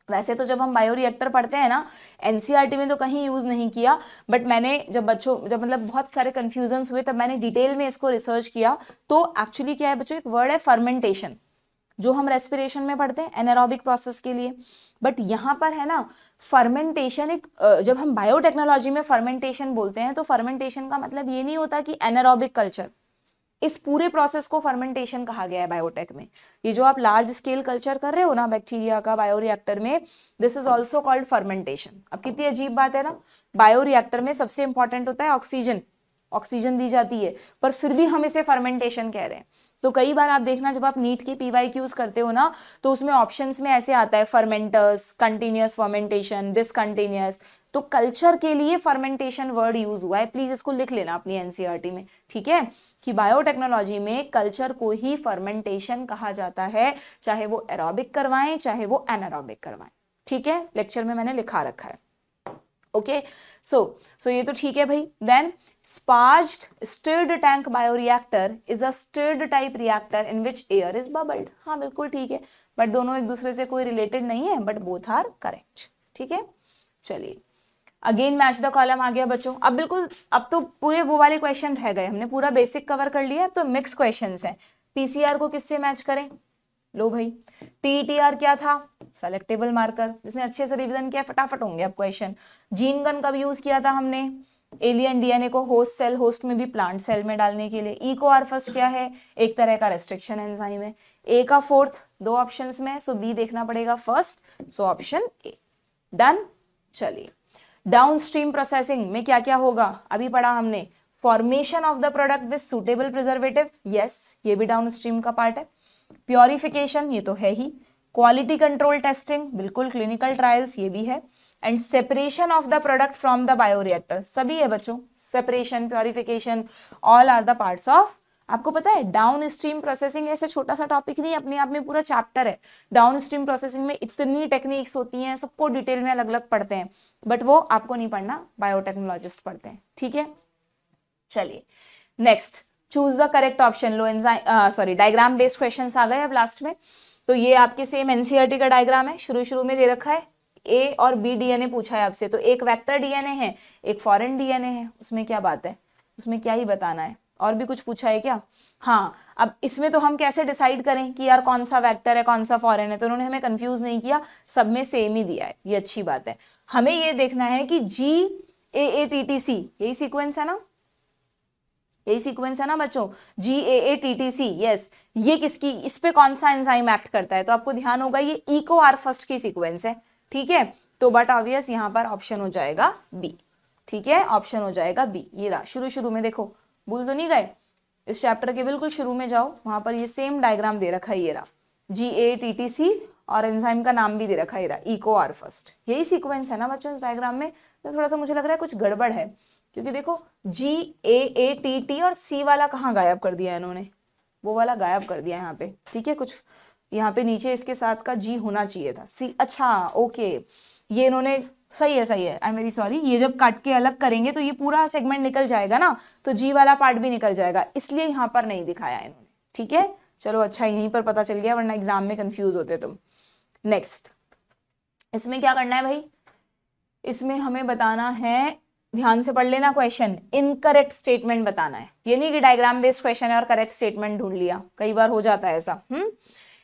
S1: वैसे तो जब हम बायोरिएक्टर पढ़ते हैं ना, एनसीईआरटी में तो कहीं यूज नहीं किया, बट मैंने जब मतलब बहुत सारे कंफ्यूजन्स हुए तब मैंने डिटेल में इसको रिसर्च किया। तो एक्चुअली क्या है बच्चों, एक वर्ड है फर्मेंटेशन, जो हम रेस्पिरेशन में पढ़ते हैं एनारोबिक प्रोसेस के लिए, बट यहाँ पर है ना फर्मेंटेशन एक, जब हम बायोटेक्नोलॉजी में फर्मेंटेशन बोलते हैं तो फर्मेंटेशन का मतलब ये नहीं होता कि एनारोबिक कल्चर, इस पूरे प्रोसेस को फर्मेंटेशन कहा गया है बायोटेक में। ये जो आप लार्ज स्केल कल्चर कर रहे हो ना बैक्टीरिया का बायोरिएक्टर में, this is also called fermentation. अब कितनी अजीब बात है ना, बायोरिएक्टर में सबसे इंपॉर्टेंट होता है ऑक्सीजन, ऑक्सीजन दी जाती है, पर फिर भी हम इसे फर्मेंटेशन कह रहे हैं। तो कई बार आप देखना जब आप नीट के पीवाईक्यूज करते हो ना, तो उसमें ऑप्शंस में ऐसे आता है फर्मेंटर्स, कंटिन्यूअस फर्मेंटेशन, डिसकंटिन्यूअस, तो कल्चर के लिए फर्मेंटेशन वर्ड यूज हुआ है, प्लीज इसको लिख लेना अपनी एनसीईआरटी में। ठीक है, कि बायोटेक्नोलॉजी में कल्चर को ही फर्मेंटेशन कहा जाता है, चाहे वो एरोबिक करवाएं चाहे वो एनारोबिक करवाएं। ठीक है, लेक्चर में मैंने लिखा रखा है। ओके, सो ये तो ठीक है भाई। Then sparged stirred tank bioreactor is a stirred type reactor in which air is bubbled. हाँ बिल्कुल ठीक है, बट दोनों एक दूसरे से कोई रिलेटेड नहीं है, बट बोथ आर करेक्ट। ठीक है, चलिए अगेन मैच द कॉलम आ गया बच्चों। अब बिल्कुल, अब तो पूरे वो वाले क्वेश्चन रह गए, हमने पूरा बेसिक कवर कर लिया, अब तो मिक्स क्वेश्चंस हैं। पीसीआर को किससे मैच करें, लो भाई, टीटीआर क्या था, सेलेक्टेबल मार्कर, जिसने अच्छे से रिवीजन किया फटाफट होंगे अब क्वेश्चन। जीन गन कब यूज किया था हमने, एलियन डीएनए को होस्ट सेल, होस्ट में भी प्लांट सेल में डालने के लिए। इकोआर फर्स्ट क्या है, एक तरह का रेस्ट्रिक्शन एंजाइम है। ए का 4th 2 ऑप्शंस में, सो बी देखना पड़ेगा first, so option A. Done, चलिए डाउनस्ट्रीम प्रोसेसिंग में क्या क्या होगा अभी पढ़ा हमने, formation of the product with suitable preservative, yes ये भी डाउनस्ट्रीम का पार्ट है। प्योरिफिकेशन ये तो है ही, क्वालिटी कंट्रोल टेस्टिंग बिल्कुल, क्लिनिकल ट्रायल्स ये भी है, and separation of the product from the bioreactor सभी है बच्चों, separation, purification all are the parts of. आपको पता है डाउन स्ट्रीम प्रोसेसिंग ऐसे छोटा सा टॉपिक नहीं, अपने आप में पूरा चैप्टर है। डाउन स्ट्रीम प्रोसेसिंग में इतनी टेक्निक्स होती हैं, सबको डिटेल में अलग अलग पढ़ते हैं, बट वो आपको नहीं पढ़ना, बायोटेक्नोलॉजिस्ट पढ़ते हैं। ठीक है, चलिए next, choose the correct option. लो एंजाइम डायग्राम बेस्ड क्वेश्चंस आ गए अब लास्ट में। तो ये आपके सेम एनसीईआरटी का डायग्राम है, शुरू में दे रखा है, ए और बी डीएनए पूछा है आपसे, तो एक वेक्टर डीएनए है एक फॉरेन डीएनए है, उसमें क्या बात है, उसमें क्या ही बताना है, और भी कुछ पूछा है क्या? हाँ, अब इसमें तो हम कैसे डिसाइड करें कि यार कौन सा वेक्टर है कौन सा फॉरेन है, तो उन्होंने हमें कंफ्यूज नहीं किया, सब में सेम ही दिया है, ये अच्छी बात है। हमें ये देखना है कि GAATTC यही सीक्वेंस है ना, यही सीक्वेंस है ना बच्चों, GAATTC, यस, ये किसकी, इस पे कौन सा एंजाइम एक्ट करता है, तो आपको ध्यान होगा ये EcoR फर्स्ट की सीक्वेंस है, ठीक है। तो बट ऑब्वियस यहाँ पर ऑप्शन हो जाएगा बी, ठीक है, ऑप्शन हो जाएगा बी। ये रहा, शुरू में देखो, भूल तो नहीं गए, इस चैप्टर के बिल्कुल शुरू में जाओ, वहां पर ये सेम डायग्राम दे रखा है, ये रहा GAATTC और एंजाइम का नाम भी दे रखा है, ये रहा EcoR फर्स्ट, यही सीक्वेंस है ना बच्चों इस डायग्राम में। तो थोड़ा सा मुझे लग रहा है कुछ गड़बड़ है, क्योंकि देखो GAATT और C वाला कहाँ गायब कर दिया इन्होंने, वो वाला गायब कर दिया यहाँ पे, ठीक है, कुछ यहाँ पे नीचे इसके साथ का G होना चाहिए था, C, अच्छा ओके, ये इन्होंने, सही है आई एम वेरी सॉरी, ये जब काट के अलग करेंगे तो ये पूरा सेगमेंट निकल जाएगा ना, तो G वाला पार्ट भी निकल जाएगा, इसलिए यहाँ पर नहीं दिखाया इन्होंने, ठीक है। चलो अच्छा, यहीं पर पता चल गया, वरना एग्जाम में कंफ्यूज होते तुम। नेक्स्ट, इसमें क्या करना है भाई, इसमें हमें बताना है, ध्यान से पढ़ लेना क्वेश्चन, इनकरेक्ट स्टेटमेंट बताना है, ये नहीं कि डायग्राम बेस्ड क्वेश्चन है और करेक्ट स्टेटमेंट ढूंढ लिया, कई बार हो जाता है ऐसा।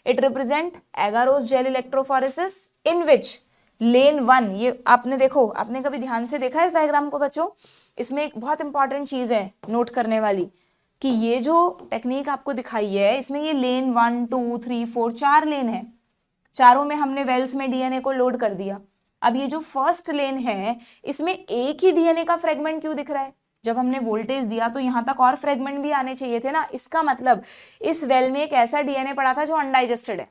S1: It represent agarose gel electrophoresis in which lane 1, ये आपने देखो, आपने कभी ध्यान से देखा है इस डायग्राम को बच्चों, इसमें एक बहुत इंपॉर्टेंट चीज है नोट करने वाली, कि ये जो टेक्निक आपको दिखाई है इसमें ये लेन 1 2 3 4 4 लेन है, चारों में हमने वेल्स में डीएनए को लोड कर दिया। अब ये जो फर्स्ट लेन है इसमें एक ही डीएनए का फ्रेगमेंट क्यों दिख रहा है, जब हमने वोल्टेज दिया तो यहां तक और फ्रेगमेंट भी आने चाहिए थे ना, इसका मतलब इस वेल में एक ऐसा डीएनए पड़ा था जो अनडाइजेस्टेड है,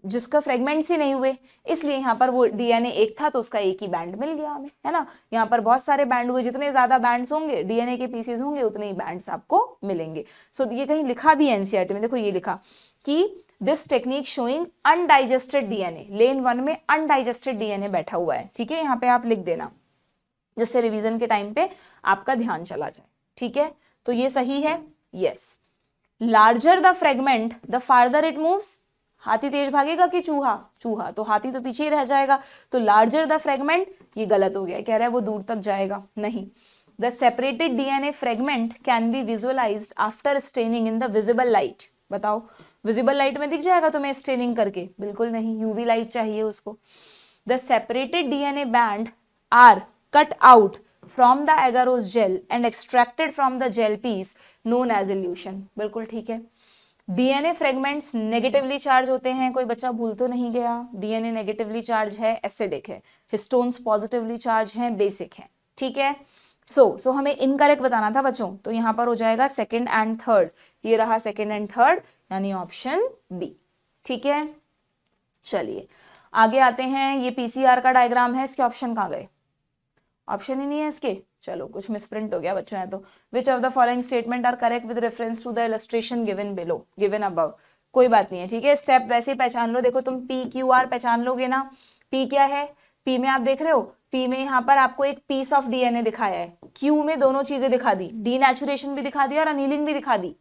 S1: जिसका फ्रेगमेंट्स ही नहीं हुए, इसलिए यहाँ पर वो डीएनए एक था तो उसका एक ही बैंड मिल गया हमें, है ना। यहाँ पर बहुत सारे बैंड हुए, जितने ज्यादा बैंड्स होंगे डीएनए के पीसेस होंगे उतने ही बैंड्स आपको मिलेंगे। सो ये कहीं लिखा भी है एनसीईआरटी में, देखो ये लिखा कि this technique showing undigested DNA, lane 1 में अनडाइजेस्टेड डीएनए बैठा हुआ है, ठीक है, यहाँ पे आप लिख देना जिससे रिवीजन के टाइम पे आपका ध्यान चला जाए, ठीक है। तो ये सही है, yes. Larger the fragment the farther it moves, हाथी तेज भागेगा कि चूहा, चूहा, तो हाथी तो पीछे ही रह जाएगा, तो लार्जर द फ्रेगमेंट, ये गलत हो गया, कह रहा है वो दूर तक जाएगा, नहीं। The separated DNA fragment can be visualised after staining in the visible light, बताओ विजिबल लाइट में दिख जाएगा तुम्हें स्टेनिंग करके, बिल्कुल नहीं, यूवी लाइट चाहिए उसको। The separated DNA band are cut out from the agarose gel and extracted from the gel piece known as elution, बिल्कुल ठीक है। डीएनए फ्रेगमेंट्स नेगेटिवली चार्ज होते हैं, कोई बच्चा भूल तो नहीं गया, डीएनए नेगेटिवली चार्ज है, एसिडिक है, हिस्टोन्स पॉजिटिवली चार्ज हैं, बेसिक है, ठीक है। सो हमें इनकरेक्ट बताना था बच्चों, तो यहाँ पर हो जाएगा सेकंड एंड थर्ड, ये रहा सेकंड एंड थर्ड, यानी ऑप्शन बी, ठीक है। चलिए आगे आते हैं, ये पीसीआर का डायग्राम है, इसके ऑप्शन कहाँ गए, ऑप्शन ही नहीं है इसके, चलो कुछ मिसप्रिंट हो गया बच्चों है तो। Which of the following statement are correct with reference to the illustration given below, given above, कोई बात नहीं है, ठीक है, स्टेप वैसे ही पहचान लो, देखो तुम PQR पहचान लोगे ना, P क्या है, P में आप देख रहे हो, P में यहाँ पर आपको एक पीस ऑफ डीएनए दिखाया है, Q में दोनों चीजें दिखा दी, डीनेचुरेशन भी दिखा दी और अनीलिंग भी दिखा दी,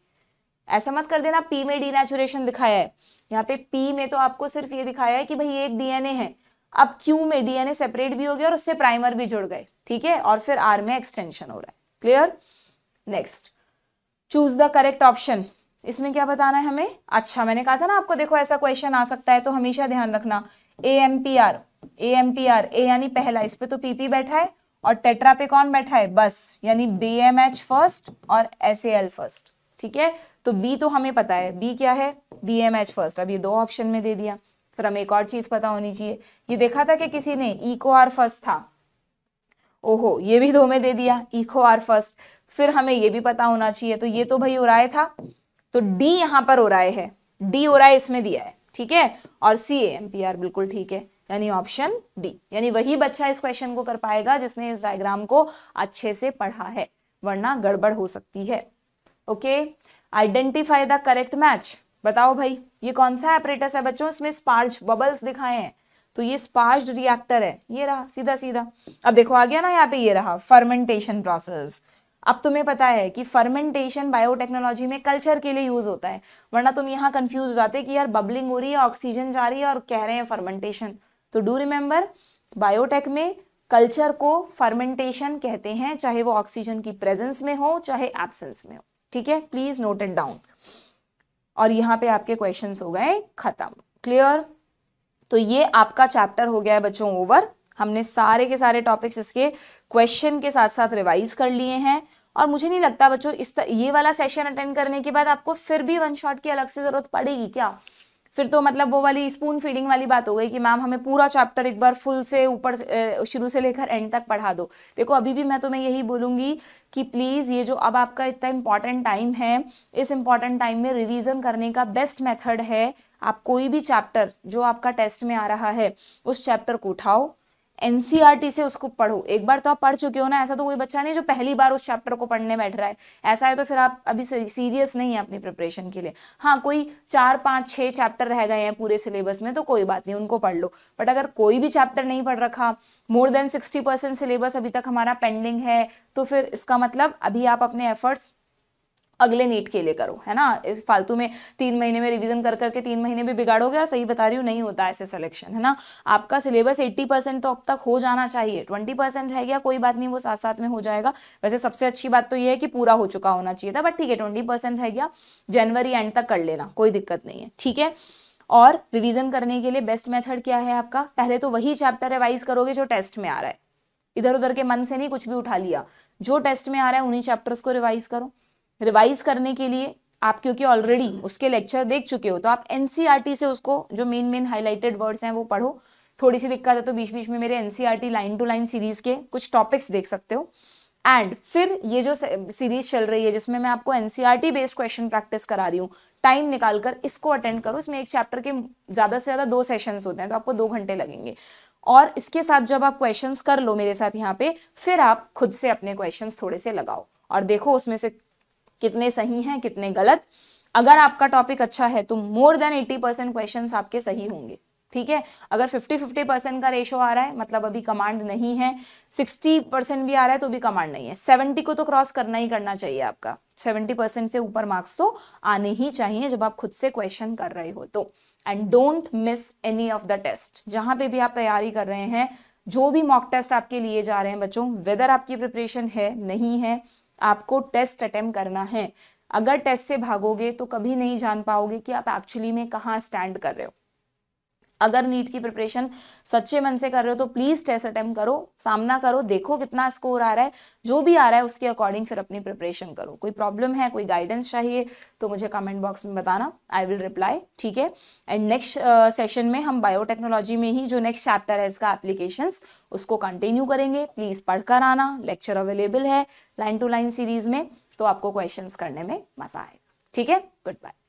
S1: ऐसा मत कर देना P में डीनेचुरेशन दिखाया है, यहाँ पे P में तो आपको सिर्फ ये दिखाया है कि भाई एक डीएनए है, अब Q में डीएनए सेपरेट भी हो गया और उससे प्राइमर भी जुड़ गए, ठीक है, और फिर R में एक्सटेंशन हो रहा है, clear. Next, choose the correct option, इसमें क्या बताना है हमें, अच्छा मैंने कहा था ना आपको, देखो ऐसा क्वेश्चन आ सकता है तो हमेशा ध्यान रखना, AMPR, A यानी पहला, इस पे तो PP बैठा है और टेट्रा पे कौन बैठा है, बस, यानी BMH फर्स्ट और SAL फर्स्ट, ठीक है। तो B तो हमें पता है, B क्या है, BMH फर्स्ट, अब ये दो ऑप्शन में दे दिया, फिर हमें एक और चीज पता होनी चाहिए, ये देखा था कि किसी ने EcoR फर्स्ट था, ओहो ये भी दो में दे दिया, EcoR फर्स्ट, फिर हमें ये भी पता होना चाहिए, तो ये तो भाई ओराए था, तो D यहाँ पर ओराए है, D ओराए इसमें दिया है, ठीक है, और CAMPR बिल्कुल ठीक है, यानी ऑप्शन D, यानी वही बच्चा इस क्वेश्चन को कर पाएगा जिसने इस डायग्राम को अच्छे से पढ़ा है, वरना गड़बड़ हो सकती है। Okay, identify the correct match, बताओ भाई ये कौन सा एपरेटस है बच्चों, इसमें स्पार्ज बबल्स दिखाए हैं, तो ये स्पार्ज्ड रिएक्टर है, ये रहा सीधा सीधा। अब देखो आ गया ना यहाँ पे, ये रहा फर्मेंटेशन प्रोसेस। अब तुम्हें पता है कि फर्मेंटेशन बायोटेक्नोलॉजी में कल्चर के लिए यूज होता है, वरना तुम यहाँ कंफ्यूज हो जाते कि यार बबलिंग हो रही है, ऑक्सीजन जा रही है और कह रहे हैं फर्मेंटेशन। तो डू रिमेंबर, बायोटेक में कल्चर को फर्मेंटेशन कहते हैं, चाहे वो ऑक्सीजन की प्रेजेंस में हो चाहे एब्सेंस में हो, ठीक है, प्लीज नोट इट डाउन। और यहाँ पे आपके क्वेश्चंस हो गए खत्म। क्लियर? तो ये आपका चैप्टर हो गया है बच्चों ओवर। हमने सारे के सारे टॉपिक्स इसके क्वेश्चन के साथ साथ रिवाइज कर लिए हैं। और मुझे नहीं लगता बच्चों ये वाला सेशन अटेंड करने के बाद आपको फिर भी वन शॉट की अलग से जरूरत पड़ेगी क्या? फिर तो मतलब वो वाली स्पून फीडिंग वाली बात हो गई कि मैम हमें पूरा चैप्टर एक बार फुल से ऊपर शुरू से लेकर एंड तक पढ़ा दो। देखो अभी भी मैं तुम्हें यही बोलूंगी कि प्लीज़ ये जो अब आपका इतना इंपॉर्टेंट टाइम है, इस इंपॉर्टेंट टाइम में रिवीजन करने का बेस्ट मेथड है आप कोई भी चैप्टर जो आपका टेस्ट में आ रहा है उस चैप्टर को उठाओ, एनसीईआरटी से उसको पढ़ो। एक बार तो आप पढ़ चुके हो ना, ऐसा तो कोई बच्चा नहीं जो पहली बार उस चैप्टर को पढ़ने बैठ रहा है। ऐसा है तो फिर आप अभी सीरियस नहीं है अपनी प्रिपरेशन के लिए। हाँ, कोई 4, 5, 6 चैप्टर रह गए हैं पूरे सिलेबस में तो कोई बात नहीं, उनको पढ़ लो। बट अगर कोई भी चैप्टर नहीं पढ़ रखा, मोर देन 60% सिलेबस अभी तक हमारा पेंडिंग है, तो फिर इसका मतलब अभी आप अपने एफर्ट्स अगले नीट के लिए करो, है ना। इस फालतू में 3 महीने में रिवीजन कर करके 3 महीने में बिगाड़ोगे। और सही बता रही हूँ, नहीं होता ऐसे सिलेक्शन, है ना। आपका सिलेबस 80% तो अब तक हो जाना चाहिए। 20% रह गया कोई बात नहीं, वो साथ साथ में हो जाएगा। वैसे सबसे अच्छी बात तो ये है कि पूरा हो चुका होना चाहिए था, बट ठीक है 20% रह गया, जनवरी एंड तक कर लेना, कोई दिक्कत नहीं है, ठीक है। और रिवीजन करने के लिए बेस्ट मेथड क्या है आपका? पहले तो वही चैप्टर रिवाइज करोगे जो टेस्ट में आ रहा है, इधर उधर के मन से नहीं कुछ भी उठा लिया। जो टेस्ट में आ रहा है उन्हीं चैप्टर्स को रिवाइज करो। रिवाइज करने के लिए आप क्योंकि ऑलरेडी उसके लेक्चर देख चुके हो तो आप एनसीईआरटी से उसको जो मेन हाईलाइटेड वर्ड्स हैं वो पढ़ो। थोड़ी सी दिक्कत है तो बीच बीच में मेरे NCERT line to line series के कुछ टॉपिक्स देख सकते हो। एंड फिर ये जो सीरीज चल रही है जिसमें मैं आपको एनसीईआरटी बेस्ड क्वेश्चन प्रैक्टिस करा रही हूँ, टाइम निकालकर इसको अटेंड करो। इसमें एक चैप्टर के ज्यादा से ज्यादा 2 सेशंस होते हैं तो आपको 2 घंटे लगेंगे। और इसके साथ जब आप क्वेश्चंस कर लो मेरे साथ यहाँ पे, फिर आप खुद से अपने क्वेश्चंस थोड़े से लगाओ और देखो उसमें से कितने सही हैं कितने गलत। अगर आपका टॉपिक अच्छा है तो मोर देन 80% क्वेश्चंस आपके सही होंगे, ठीक है। अगर 50-50% का रेशो आ रहा है मतलब अभी कमांड नहीं है, 60% भी आ रहा है तो भी कमांड नहीं है, 70 को तो क्रॉस करना ही करना चाहिए आपका। 70% से ऊपर मार्क्स तो आने ही चाहिए जब आप खुद से क्वेश्चन कर रहे हो तो। And don't miss any of the test. जहां पे भी आप तैयारी कर रहे हैं, जो भी मॉक टेस्ट आपके लिए जा रहे हैं बच्चों, वेदर आपकी प्रिपरेशन है नहीं है, आपको टेस्ट अटेम्प्ट करना है। अगर टेस्ट से भागोगे तो कभी नहीं जान पाओगे कि आप एक्चुअली में कहाँ स्टैंड कर रहे हो। अगर नीट की प्रिपरेशन सच्चे मन से कर रहे हो तो प्लीज टेस्ट अटेम्प्ट करो, सामना करो, देखो कितना स्कोर आ रहा है, जो भी आ रहा है उसके अकॉर्डिंग फिर अपनी प्रिपरेशन करो। कोई प्रॉब्लम है, कोई गाइडेंस चाहिए तो मुझे कमेंट बॉक्स में बताना, आई विल रिप्लाई, ठीक है। एंड नेक्स्ट सेशन में हम बायोटेक्नोलॉजी में ही जो नेक्स्ट चैप्टर है इसका एप्लीकेशंस, उसको कंटिन्यू करेंगे। प्लीज पढ़कर आना, लेक्चर अवेलेबल है लाइन टू लाइन सीरीज में, तो आपको क्वेश्चंस करने में मजा आएगा, ठीक है। Good bye.